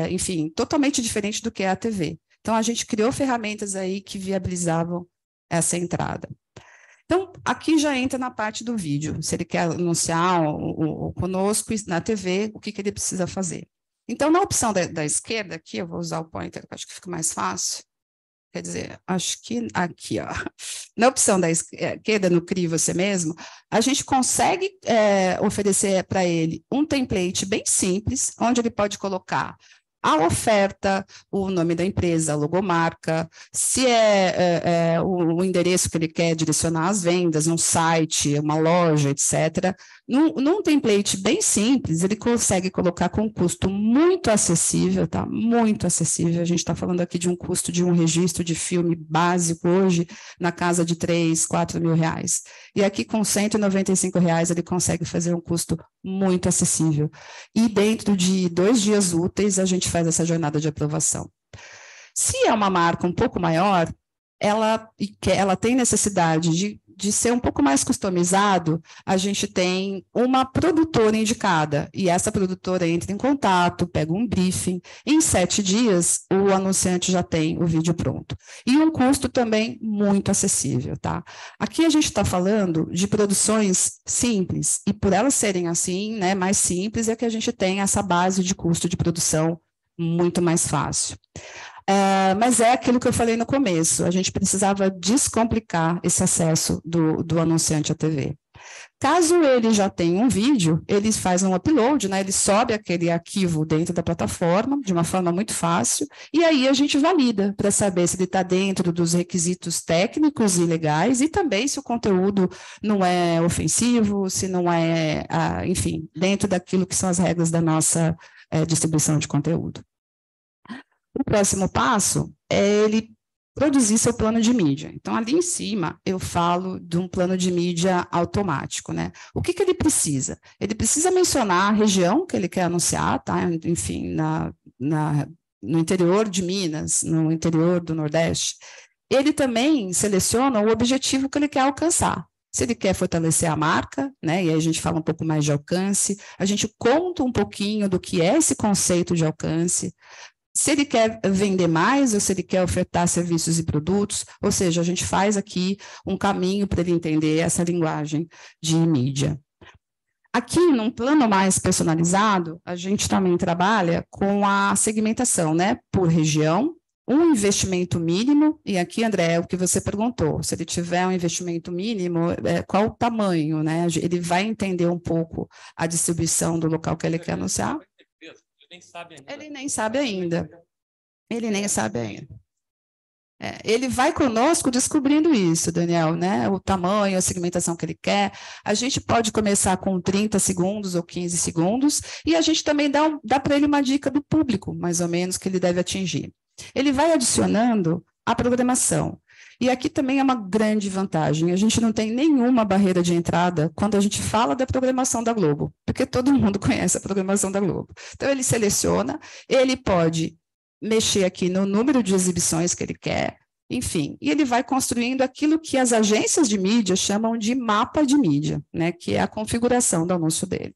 enfim, totalmente diferente do que é a TV. Então, a gente criou ferramentas aí que viabilizavam essa entrada. Então, aqui já entra na parte do vídeo. Se ele quer anunciar conosco na TV, o que ele precisa fazer? Então, na opção da esquerda, aqui, eu vou usar o pointer, que acho que fica mais fácil. Quer dizer, acho que aqui, ó. Na opção da esquerda, no Crie Você Mesmo, a gente consegue oferecer para ele um template bem simples, onde ele pode colocar a oferta, o nome da empresa, a logomarca, se o endereço que ele quer direcionar às vendas, um site, uma loja, etc. Num template bem simples, ele consegue colocar com um custo muito acessível, tá? Muito acessível. A gente está falando aqui de um custo de um registro de filme básico hoje na casa de 3, 4 mil reais. E aqui com R$195 ele consegue fazer um custo muito acessível. E dentro de 2 dias úteis a gente faz essa jornada de aprovação. Se é uma marca um pouco maior, ela tem necessidade de ser um pouco mais customizado, a gente tem uma produtora indicada, e essa produtora entra em contato, pega um briefing, em 7 dias o anunciante já tem o vídeo pronto. E um custo também muito acessível, tá? Aqui a gente está falando de produções simples, e por elas serem assim, né, mais simples, é que a gente tem essa base de custo de produção muito mais fácil. Mas é aquilo que eu falei no começo, a gente precisava descomplicar esse acesso do anunciante à TV. Caso ele já tenha um vídeo, ele faz um upload, né? Ele sobe aquele arquivo dentro da plataforma, de uma forma muito fácil, e aí a gente valida para saber se ele está dentro dos requisitos técnicos e legais, e também se o conteúdo não é ofensivo, se não é, enfim, dentro daquilo que são as regras da nossa distribuição de conteúdo. O próximo passo é ele produzir seu plano de mídia. Então, ali em cima, eu falo de um plano de mídia automático, né? O que ele precisa? Ele precisa mencionar a região que ele quer anunciar, tá? Enfim, no interior de Minas, no interior do Nordeste. Ele também seleciona o objetivo que ele quer alcançar. Se ele quer fortalecer a marca, né? E aí a gente fala um pouco mais de alcance, a gente conta um pouquinho do que é esse conceito de alcance, se ele quer vender mais ou se ele quer ofertar serviços e produtos, ou seja, a gente faz aqui um caminho para ele entender essa linguagem de mídia. Aqui, num plano mais personalizado, a gente também trabalha com a segmentação, né, por região, um investimento mínimo, e aqui, André, é o que você perguntou, se ele tiver um investimento mínimo, qual o tamanho, né? Ele vai entender um pouco a distribuição do local que ele quer anunciar. Ele nem sabe ainda. Ele nem sabe ainda. Ele vai conosco descobrindo isso, Daniel, né? O tamanho, a segmentação que ele quer. A gente pode começar com 30 segundos ou 15 segundos, e a gente também dá para ele uma dica do público, mais ou menos, que ele deve atingir. Ele vai adicionando a programação. E aqui também é uma grande vantagem, a gente não tem nenhuma barreira de entrada quando a gente fala da programação da Globo, porque todo mundo conhece a programação da Globo. Então, ele seleciona, ele pode mexer aqui no número de exibições que ele quer, enfim, e ele vai construindo aquilo que as agências de mídia chamam de mapa de mídia, né, que é a configuração do anúncio dele.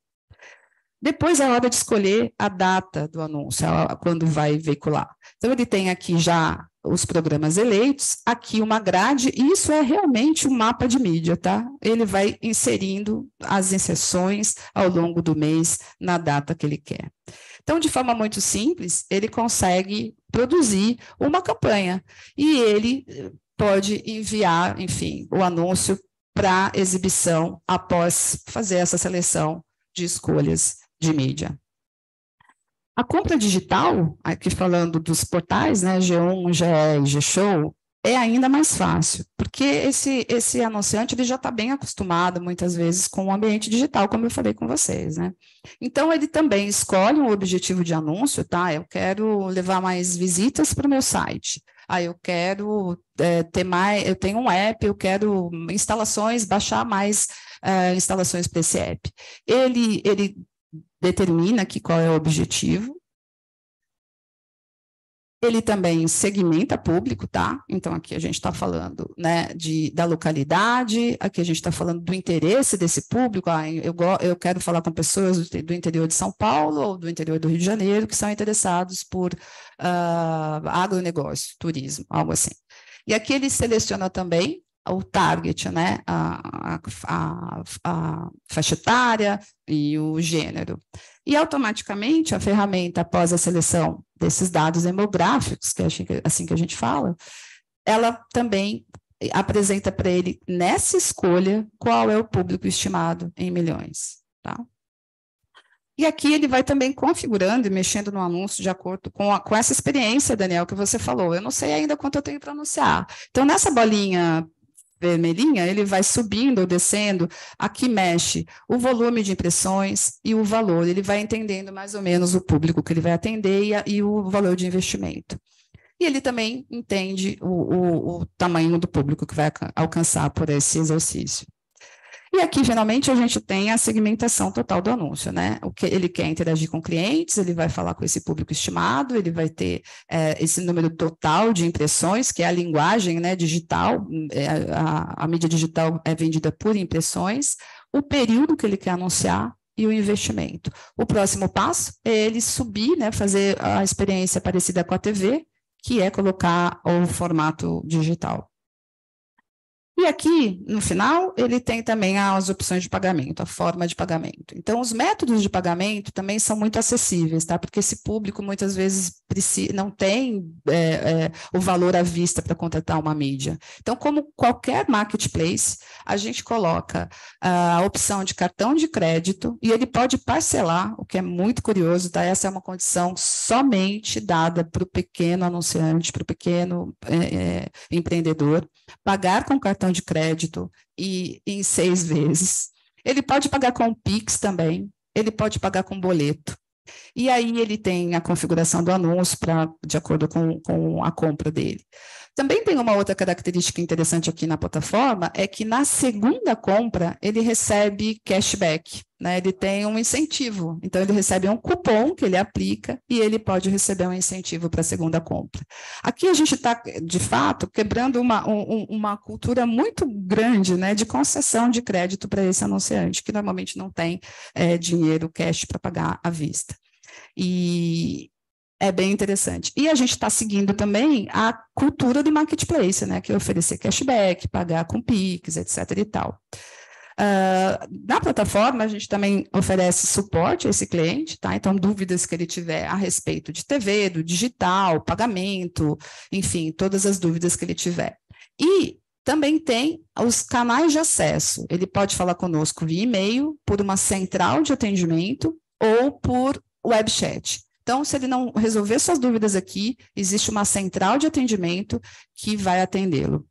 Depois é a hora de escolher a data do anúncio, quando vai veicular. Então, ele tem aqui já os programas eleitos, aqui uma grade, e isso é realmente um mapa de mídia, tá? Ele vai inserindo as inserções ao longo do mês na data que ele quer. Então, de forma muito simples, ele consegue produzir uma campanha e ele pode enviar, enfim, o anúncio para exibição após fazer essa seleção de escolhas de mídia. A compra digital, aqui falando dos portais, né, G1, GE e G-Show, é ainda mais fácil, porque esse anunciante ele já está bem acostumado, muitas vezes, com o ambiente digital, como eu falei com vocês, né? Então, ele também escolhe um objetivo de anúncio, tá? Eu quero levar mais visitas para o meu site. Eu quero ter mais, eu tenho um app, eu quero instalações, baixar mais instalações para esse app. Ele determina aqui qual é o objetivo. Ele também segmenta público, tá? Então, aqui a gente está falando, né, da localidade, aqui a gente está falando do interesse desse público. Eu quero falar com pessoas do interior de São Paulo ou do interior do Rio de Janeiro que são interessados por agronegócio, turismo, algo assim. E aqui ele seleciona também o target, né, a faixa etária e o gênero. E, automaticamente, a ferramenta, após a seleção desses dados demográficos, que é assim que a gente fala, ela também apresenta para ele, nessa escolha, qual é o público estimado em milhões. Tá? E aqui ele vai também configurando e mexendo no anúncio de acordo com essa experiência, Daniel, que você falou. Eu não sei ainda quanto eu tenho para anunciar. Então, nessa bolinha vermelhinha, ele vai subindo ou descendo, aqui mexe o volume de impressões e o valor, ele vai entendendo mais ou menos o público que ele vai atender e o valor de investimento. E ele também entende o tamanho do público que vai alcançar por esse exercício. E aqui, geralmente, a gente tem a segmentação total do anúncio, né? O que ele quer interagir com clientes, ele vai falar com esse público estimado, ele vai ter esse número total de impressões, que é a linguagem, né, digital, a mídia digital é vendida por impressões, o período que ele quer anunciar e o investimento. O próximo passo é ele subir, né, fazer a experiência parecida com a TV, que é colocar o formato digital. E aqui, no final, ele tem também as opções de pagamento, a forma de pagamento. Então, os métodos de pagamento também são muito acessíveis, tá? Porque esse público, muitas vezes, não tem o valor à vista para contratar uma mídia. Então, como qualquer marketplace, a gente coloca a opção de cartão de crédito e ele pode parcelar, o que é muito curioso, tá? Essa é uma condição somente dada para o pequeno anunciante, para o pequeno empreendedor, pagar com cartão de crédito e em 6 vezes. Ele pode pagar com Pix também, ele pode pagar com boleto. E aí ele tem a configuração do anúncio de acordo com a compra dele. Também tem uma outra característica interessante aqui na plataforma, é que na segunda compra ele recebe cashback, né? Ele tem um incentivo, então ele recebe um cupom que ele aplica e ele pode receber um incentivo para a segunda compra. Aqui a gente está, de fato, quebrando uma cultura muito grande, né, de concessão de crédito para esse anunciante, que normalmente não tem dinheiro cash para pagar à vista. E é bem interessante. E a gente está seguindo também a cultura do marketplace, né, que é oferecer cashback, pagar com Pix, etc. e tal. Na plataforma, a gente também oferece suporte a esse cliente, tá? Então, dúvidas que ele tiver a respeito de TV, do digital, pagamento, enfim, todas as dúvidas que ele tiver. E também tem os canais de acesso. Ele pode falar conosco via e-mail, por uma central de atendimento ou por web chat. Então, se ele não resolver suas dúvidas aqui, existe uma central de atendimento que vai atendê-lo.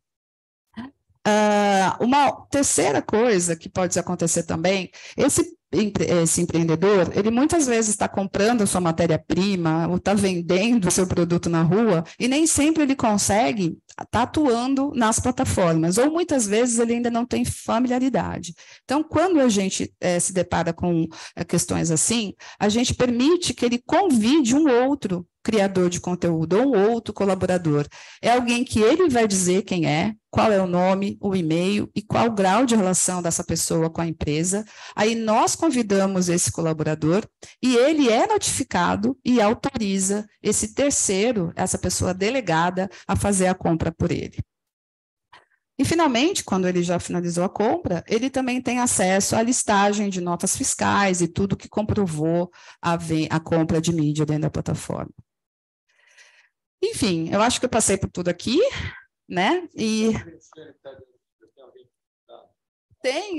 Uma terceira coisa que pode acontecer também, esse empreendedor, ele muitas vezes está comprando a sua matéria-prima ou está vendendo o seu produto na rua e nem sempre ele consegue estar atuando nas plataformas, ou muitas vezes ele ainda não tem familiaridade. Então, quando a gente se depara com questões assim, a gente permite que ele convide um outro criador de conteúdo ou um outro colaborador. É alguém que ele vai dizer quem é, qual é o nome, o e-mail e qual o grau de relação dessa pessoa com a empresa. Aí nós convidamos esse colaborador e ele é notificado e autoriza esse terceiro, essa pessoa delegada, a fazer a compra por ele. E, finalmente, quando ele já finalizou a compra, ele também tem acesso à listagem de notas fiscais e tudo que comprovou a compra de mídia dentro da plataforma. Enfim, eu acho que eu passei por tudo aqui, né? E tem.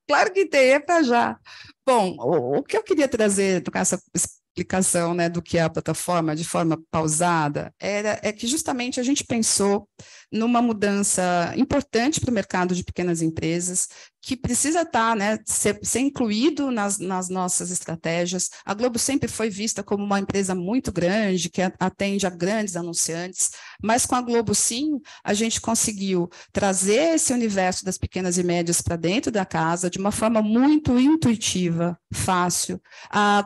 Claro que tem, é para já. Bom, o que eu queria trazer com essa explicação, né, do que é a plataforma de forma pausada é que justamente a gente pensou numa mudança importante para o mercado de pequenas empresas, que precisa estar, né, ser incluído nas nossas estratégias. A Globo sempre foi vista como uma empresa muito grande, que atende a grandes anunciantes, mas com a Globo Sim, a gente conseguiu trazer esse universo das pequenas e médias para dentro da casa de uma forma muito intuitiva, fácil.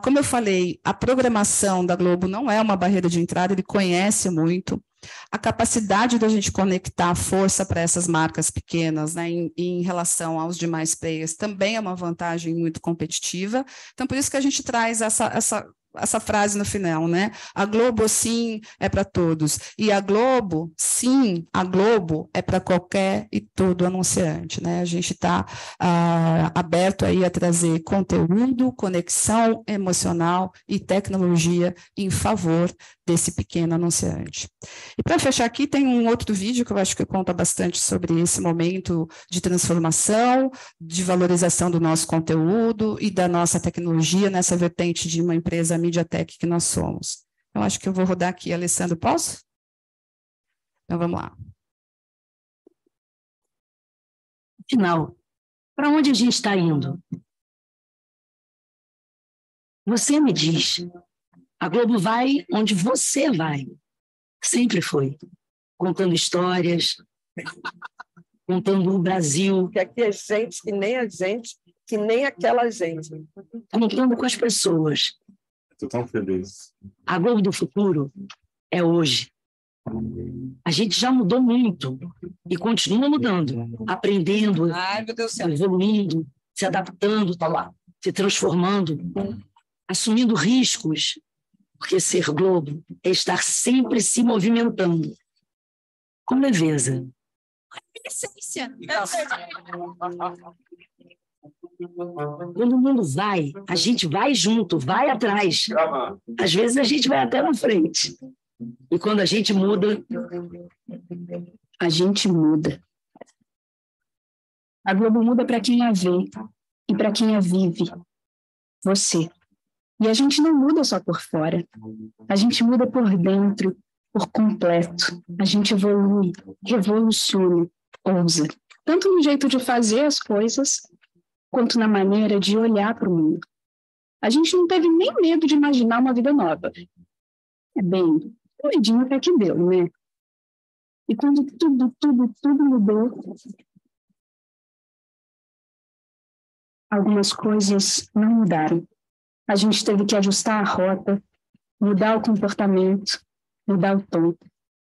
Como eu falei, a programação da Globo não é uma barreira de entrada, ele conhece muito. A capacidade da gente conectar a força para essas marcas pequenas, né, em relação aos demais players, também é uma vantagem muito competitiva. Então, por isso que a gente traz essa frase no final, né? A Globo, sim, é para todos. E a Globo, sim, a Globo é para qualquer e todo anunciante, né? A gente está aberto aí a trazer conteúdo, conexão emocional e tecnologia em favor desse pequeno anunciante. E para fechar aqui, tem um outro vídeo que eu acho que conta bastante sobre esse momento de transformação, de valorização do nosso conteúdo e da nossa tecnologia nessa vertente de uma empresa MediaTek que nós somos. Eu acho que eu vou rodar aqui, Alessandro, posso? Então, vamos lá. Afinal, para onde a gente está indo? Você me diz. A Globo vai onde você vai. Sempre foi. Contando histórias, contando o Brasil. Que aqui é gente que nem a gente, que nem aquela gente. Contando com as pessoas. Estou tão feliz. A Globo do futuro é hoje. A gente já mudou muito e continua mudando, aprendendo, evoluindo, se adaptando, se transformando, assumindo riscos, porque ser Globo é estar sempre se movimentando, com leveza. Essência. Quando o mundo vai, a gente vai junto, vai atrás. Às vezes a gente vai até na frente. E quando a gente muda, a gente muda. A Globo muda para quem a vê e para quem a vive. Você. E a gente não muda só por fora. A gente muda por dentro, por completo. A gente evolui, revoluciona, ousa. Tanto no jeito de fazer as coisas, quanto na maneira de olhar para o mundo. A gente não teve nem medo de imaginar uma vida nova. É bem, o medinho até que deu, né? E quando tudo mudou, algumas coisas não mudaram. A gente teve que ajustar a rota, mudar o comportamento, mudar o tom,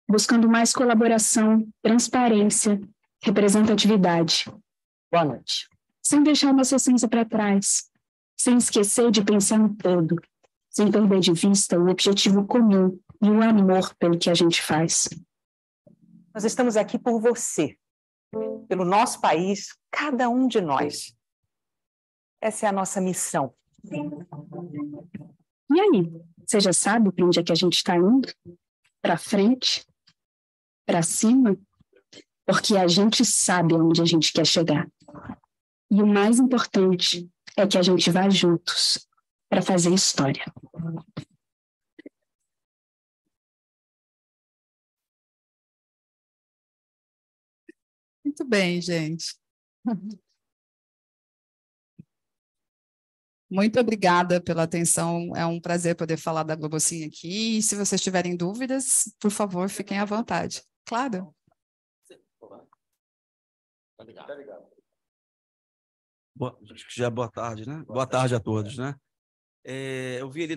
buscando mais colaboração, transparência, representatividade. Boa noite. Sem deixar nossa essência para trás, sem esquecer de pensar no todo, sem perder de vista o objetivo comum e o amor pelo que a gente faz. Nós estamos aqui por você, pelo nosso país, cada um de nós. Essa é a nossa missão. E aí, você já sabe para onde é que a gente está indo? Para frente? Para cima? Porque a gente sabe onde a gente quer chegar. E o mais importante é que a gente vá juntos para fazer história. Muito bem, gente. Muito obrigada pela atenção. É um prazer poder falar da Globocine aqui. E se vocês tiverem dúvidas, por favor, fiquem à vontade. Claro. Acho que já é boa tarde, né? Boa tarde a todos, né? Eu vi ali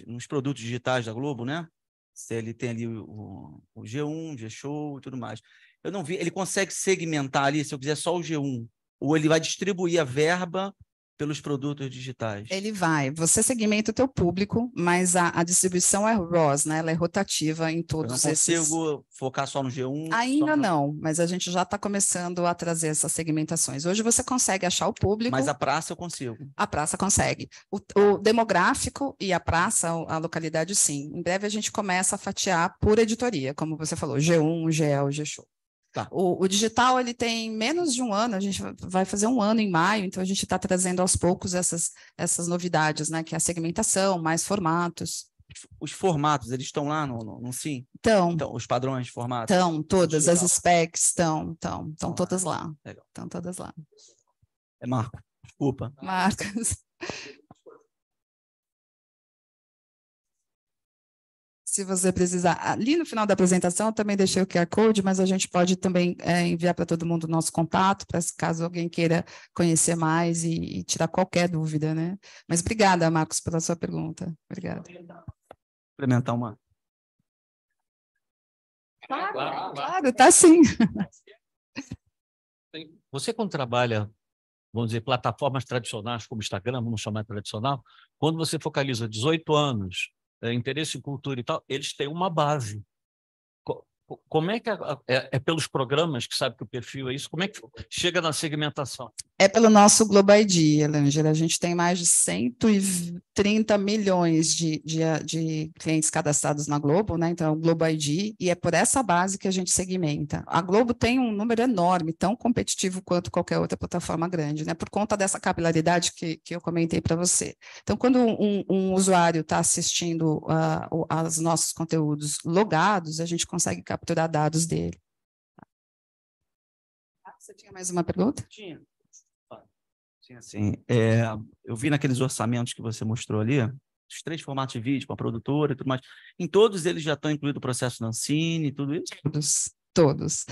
nos produtos digitais da Globo, né? Ele tem ali o G1, G-Show e tudo mais. Eu não vi, ele consegue segmentar ali, se eu quiser só o G1, ou ele vai distribuir a verba pelos produtos digitais? Ele vai. Você segmenta o teu público, mas a distribuição é ROS, né? Ela é rotativa em todos esses... Eu não consigo focar só no G1? Ainda não, mas a gente já está começando a trazer essas segmentações. Hoje você consegue achar o público... Mas a praça eu consigo. A praça consegue. O demográfico e a praça, a localidade, sim. Em breve a gente começa a fatiar por editoria, como você falou, G1, GL, G-Show. Tá. O digital ele tem menos de um ano, a gente vai fazer um ano em maio, então a gente está trazendo aos poucos essas novidades, né? Que é a segmentação, mais formatos. Os formatos, eles estão lá no SIM? Então, os padrões de formato? Estão, todas as specs estão todas lá. Legal. Estão todas lá. Marco, desculpa. Marcos. Se você precisar, ali no final da apresentação eu também deixei o QR Code, mas a gente pode também enviar para todo mundo o nosso contato, para caso alguém queira conhecer mais e tirar qualquer dúvida, né? Mas obrigada, Marcos, pela sua pergunta. Obrigada. Implementar uma. Claro, tá sim. Você, quando trabalha vamos dizer, plataformas tradicionais como o Instagram, vamos chamar de tradicional, quando você focaliza 18 anos, interesse em cultura e tal, eles têm uma base. Como é que é pelos programas que sabe que o perfil é isso? Como é que chega na segmentação? É pelo nosso Globo ID, Elângela. A gente tem mais de 130 milhões de clientes cadastrados na Globo, né? Então, é o Globo ID, e é por essa base que a gente segmenta. A Globo tem um número enorme, tão competitivo quanto qualquer outra plataforma grande, né? Por conta dessa capilaridade que eu comentei para você. Então, quando um usuário está assistindo aos nossos conteúdos logados, a gente consegue capturar dados dele. Você tinha mais uma pergunta? Tinha. Assim, eu vi naqueles orçamentos que você mostrou ali, os 3 formatos de vídeo, com a produtora e tudo mais. Em todos eles já estão incluído o processo da Ancine e tudo isso? Todos.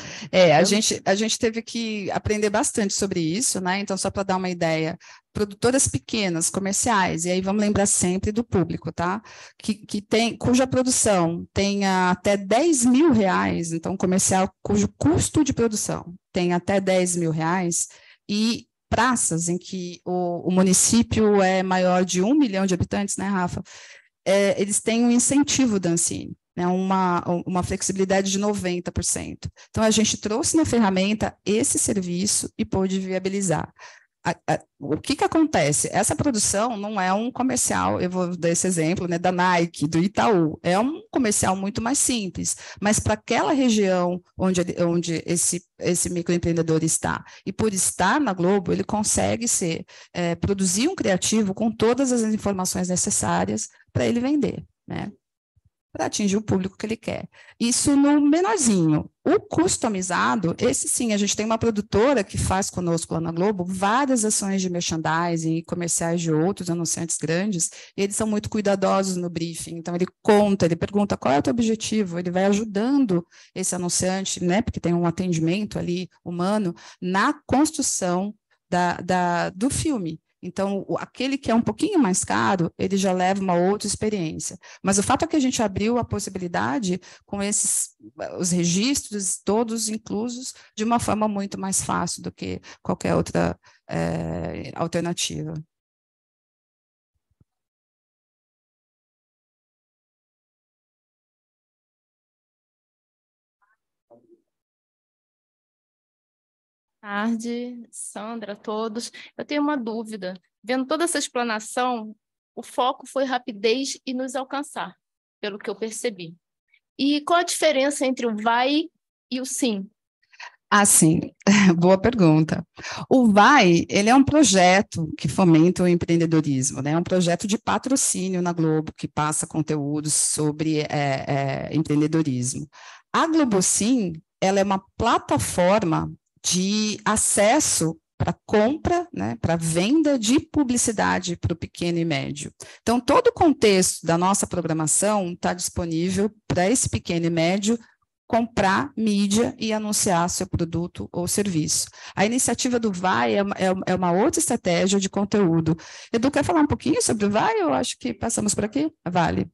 A gente teve que aprender bastante sobre isso, né? Então, só para dar uma ideia, produtoras pequenas, comerciais, e aí vamos lembrar sempre do público, tá? Cuja produção tenha até R$10.000, então comercial cujo custo de produção tem até R$10.000, e praças em que o município é maior de 1 milhão de habitantes, né, Rafa? Eles têm um incentivo da Ancine, né, uma flexibilidade de 90%. Então, a gente trouxe na ferramenta esse serviço e pôde viabilizar. O que acontece? Essa produção não é um comercial, eu vou dar esse exemplo, né, da Nike, do Itaú, é um comercial muito mais simples, mas para aquela região onde esse microempreendedor está, e por estar na Globo, ele consegue produzir um criativo com todas as informações necessárias para ele vender, né? Para atingir o público que ele quer. Isso no menorzinho. O customizado, esse sim, a gente tem uma produtora que faz conosco lá na Globo várias ações de merchandising e comerciais de outros anunciantes grandes, e eles são muito cuidadosos no briefing. Então, ele pergunta qual é o teu objetivo, ele vai ajudando esse anunciante, né, porque tem um atendimento ali humano, na construção do filme. Então, aquele que é um pouquinho mais caro, ele já leva uma outra experiência. Mas o fato é que a gente abriu a possibilidade com os registros todos inclusos de uma forma muito mais fácil do que qualquer outra alternativa. Tarde, Sandra, a todos. Eu tenho uma dúvida. Vendo toda essa explanação, o foco foi rapidez e nos alcançar, pelo que eu percebi. E qual a diferença entre o vai e o sim? Sim, boa pergunta. O VAI, ele é um projeto que fomenta o empreendedorismo, né? É um projeto de patrocínio na Globo, que passa conteúdos sobre empreendedorismo. A Globosim, ela é uma plataforma de acesso para compra, né, para venda de publicidade para o pequeno e médio. Então, todo o contexto da nossa programação está disponível para esse pequeno e médio comprar mídia e anunciar seu produto ou serviço. A iniciativa do VAI é uma outra estratégia de conteúdo. Edu, quer falar um pouquinho sobre o VAI? Eu acho que passamos por aqui. Vale.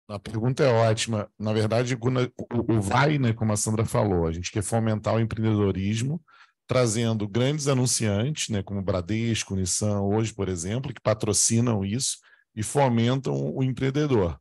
A pergunta é ótima. Na verdade, o VAI, né, como a Sandra falou, a gente quer fomentar o empreendedorismo, trazendo grandes anunciantes, né, como Bradesco, Nissan, hoje, por exemplo, que patrocinam isso e fomentam o empreendedor.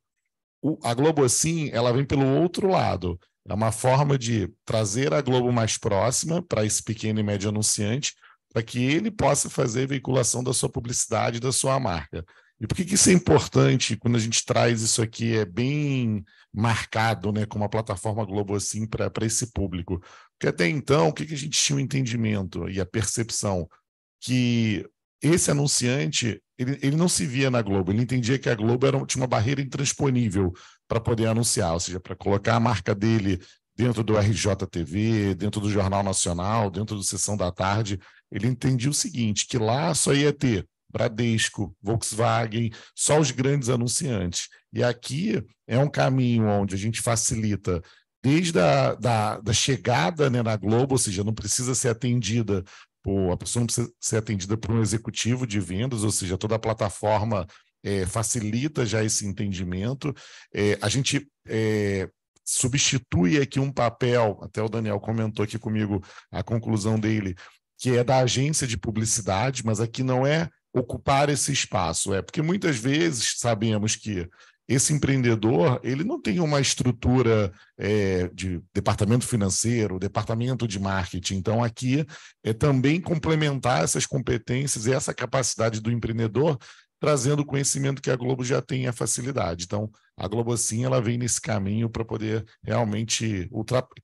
A Globosim, ela vem pelo outro lado. É uma forma de trazer a Globo mais próxima para esse pequeno e médio anunciante, para que ele possa fazer a veiculação da sua publicidade, da sua marca. E por que isso é importante quando a gente traz isso aqui, é bem marcado, né, como a plataforma Globosim para esse público? Porque até então, o que a gente tinha o entendimento e a percepção? Que esse anunciante, ele não se via na Globo, ele entendia que a Globo tinha uma barreira intransponível para poder anunciar, ou seja, para colocar a marca dele dentro do RJTV, dentro do Jornal Nacional, dentro do Sessão da Tarde. Ele entendia o seguinte, que lá só ia ter Bradesco, Volkswagen, só os grandes anunciantes. E aqui é um caminho onde a gente facilita desde da chegada, né, na Globo, ou seja, não precisa ser atendida a pessoa não precisa ser atendida por um executivo de vendas, ou seja, toda a plataforma facilita já esse entendimento. A gente substitui aqui um papel, até o Daniel comentou aqui comigo a conclusão dele, que é da agência de publicidade, mas aqui não é ocupar esse espaço, porque muitas vezes sabemos que esse empreendedor ele não tem uma estrutura de departamento financeiro, departamento de marketing. Então, aqui é também complementar essas competências e essa capacidade do empreendedor, trazendo o conhecimento que a Globo já tem, a facilidade. Então, a Globo, sim, ela vem nesse caminho para poder realmente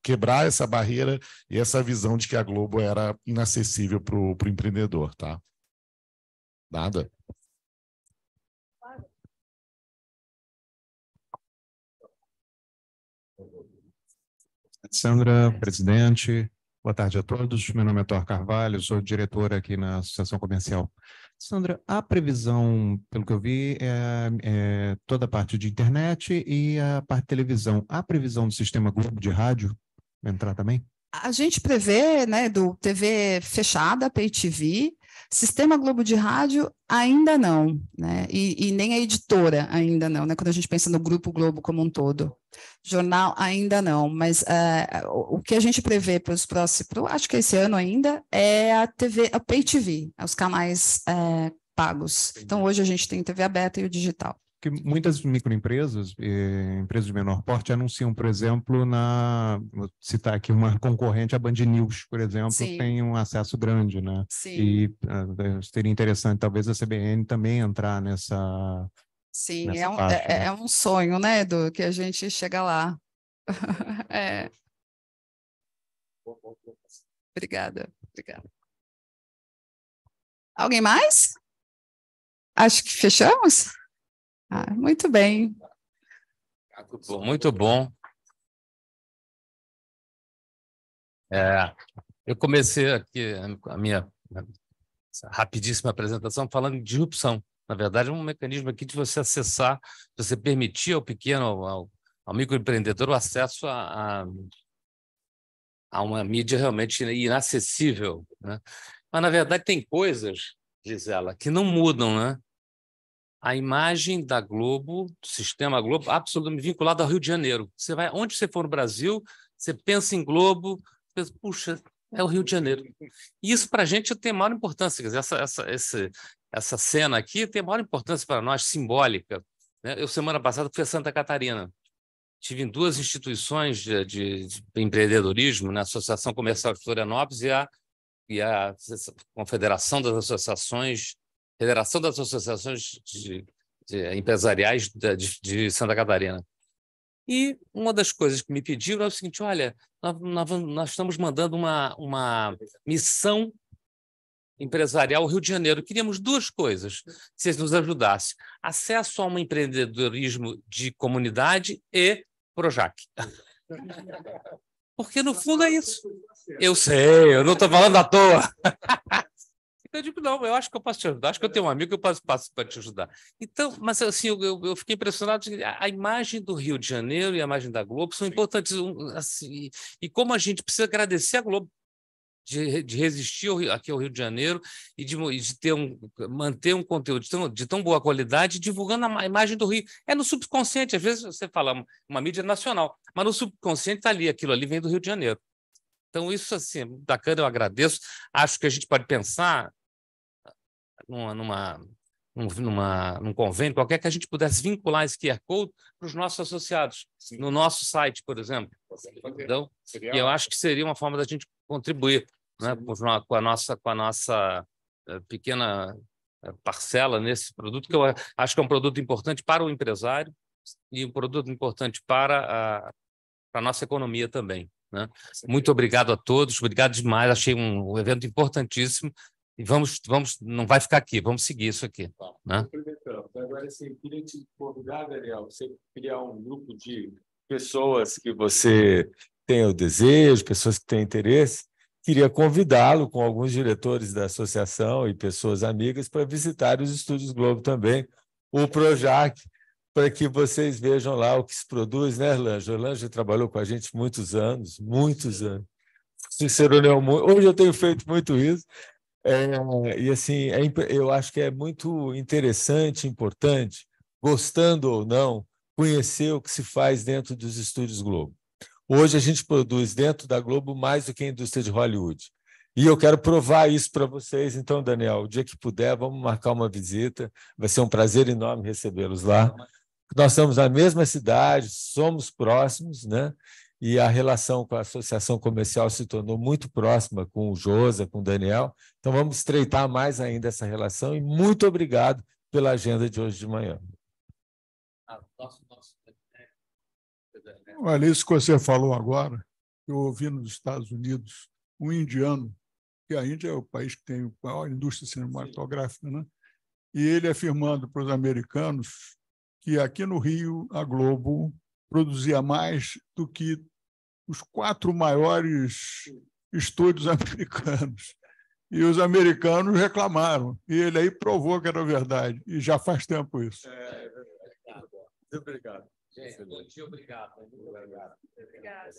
quebrar essa barreira e essa visão de que a Globo era inacessível para o empreendedor, tá? Nada. Sandra, presidente, boa tarde a todos. Meu nome é Thor Carvalho, sou diretora aqui na Associação Comercial. Sandra, a previsão, pelo que eu vi, é toda a parte de internet e a parte de televisão. A previsão do sistema Globo de rádio vai entrar também? A gente prevê, né, do TV fechada, Pay TV, Sistema Globo de Rádio ainda não, né, e nem a editora ainda não, né, quando a gente pensa no Grupo Globo como um todo. Jornal ainda não, mas o que a gente prevê para os próximos, acho que esse ano ainda, é a TV, a Pay TV, os canais pagos. Então, hoje a gente tem TV aberta e o digital. Que muitas microempresas, empresas de menor porte, anunciam, por exemplo, vou citar aqui uma concorrente, a Band News, por exemplo, Sim. tem um acesso grande, né? Sim. E seria interessante, talvez, a CBN também entrar nessa. Sim, nessa faixa, né? É um sonho, né, Edu, que a gente chega lá. Obrigada. Alguém mais? Acho que fechamos? Muito bem. Muito bom. Eu comecei aqui a minha rapidíssima apresentação falando de disrupção. Na verdade, é um mecanismo aqui de você acessar, de você permitir ao pequeno, ao microempreendedor o acesso a uma mídia realmente inacessível, né? Mas, na verdade, tem coisas, Gisela, que não mudam, né? A imagem da Globo, do sistema Globo, absolutamente vinculada ao Rio de Janeiro. Você vai, onde você for no Brasil, você pensa em Globo, pensa, puxa, é o Rio de Janeiro. E isso, para a gente, tem maior importância. Quer dizer, essa cena aqui tem maior importância para nós, simbólica, né? Eu, semana passada, fui a Santa Catarina. Estive em duas instituições de empreendedorismo, na Associação Comercial de Florianópolis e a Confederação das Associações, Federação das Associações Empresariais de Santa Catarina. E uma das coisas que me pediram é o seguinte: olha, nós estamos mandando uma missão empresarial ao Rio de Janeiro. Queríamos duas coisas, se vocês nos ajudassem: acesso a um empreendedorismo de comunidade e Projac. Porque, no fundo, é isso. Eu sei, eu não estou falando à toa. Eu digo, não, eu acho que eu posso te ajudar, acho que eu tenho um amigo que eu passo para te ajudar. Então, mas assim, eu fiquei impressionado, a imagem do Rio de Janeiro e a imagem da Globo são importantes, assim, e como a gente precisa agradecer a Globo de resistir aqui ao Rio de Janeiro e de manter um conteúdo de tão boa qualidade, divulgando a imagem do Rio. É no subconsciente, às vezes você fala uma mídia nacional, mas no subconsciente está ali, aquilo ali vem do Rio de Janeiro. Então, isso, assim, bacana, eu agradeço. Acho que a gente pode pensar num convênio qualquer que a gente pudesse vincular esse QR Code para os nossos associados, Sim. No nosso site, por exemplo. Então, e eu acho que seria uma forma da gente contribuir, né, com a nossa pequena parcela nesse produto, que eu acho que é um produto importante para o empresário e um produto importante para a nossa economia também, né? Muito obrigado a todos, obrigado demais, achei um evento importantíssimo. E vamos, não vai ficar aqui, vamos seguir isso aqui. Né? Agora, assim, queria te convidar, Daniel, você criar um grupo de pessoas que você tem o desejo, pessoas que têm interesse. Queria convidá-lo com alguns diretores da associação e pessoas amigas para visitar os Estúdios Globo também, o Projac, para que vocês vejam lá o que se produz, né, Erlange? O Erlange trabalhou com a gente muitos anos. Sinceramente, hoje eu tenho feito muito isso. E assim, eu acho que é muito interessante, importante, gostando ou não, conhecer o que se faz dentro dos Estúdios Globo. Hoje a gente produz dentro da Globo mais do que a indústria de Hollywood. E eu quero provar isso para vocês. Então, Daniel, o dia que puder, vamos marcar uma visita. Vai ser um prazer enorme recebê-los lá. Nós estamos na mesma cidade, somos próximos, né? E a relação com a associação comercial se tornou muito próxima com o Josa, com o Daniel. Então, vamos estreitar mais ainda essa relação. E muito obrigado pela agenda de hoje de manhã. Olha, isso que você falou agora, eu ouvi nos Estados Unidos um indiano, que a Índia é o país que tem a maior indústria cinematográfica, né? E ele afirmando para os americanos que aqui no Rio a Globo produzia mais do que os 4 maiores estúdios americanos. E os americanos reclamaram. E ele aí provou que era verdade. E já faz tempo isso. Muito obrigado. Gente, bom dia, obrigado. Obrigado.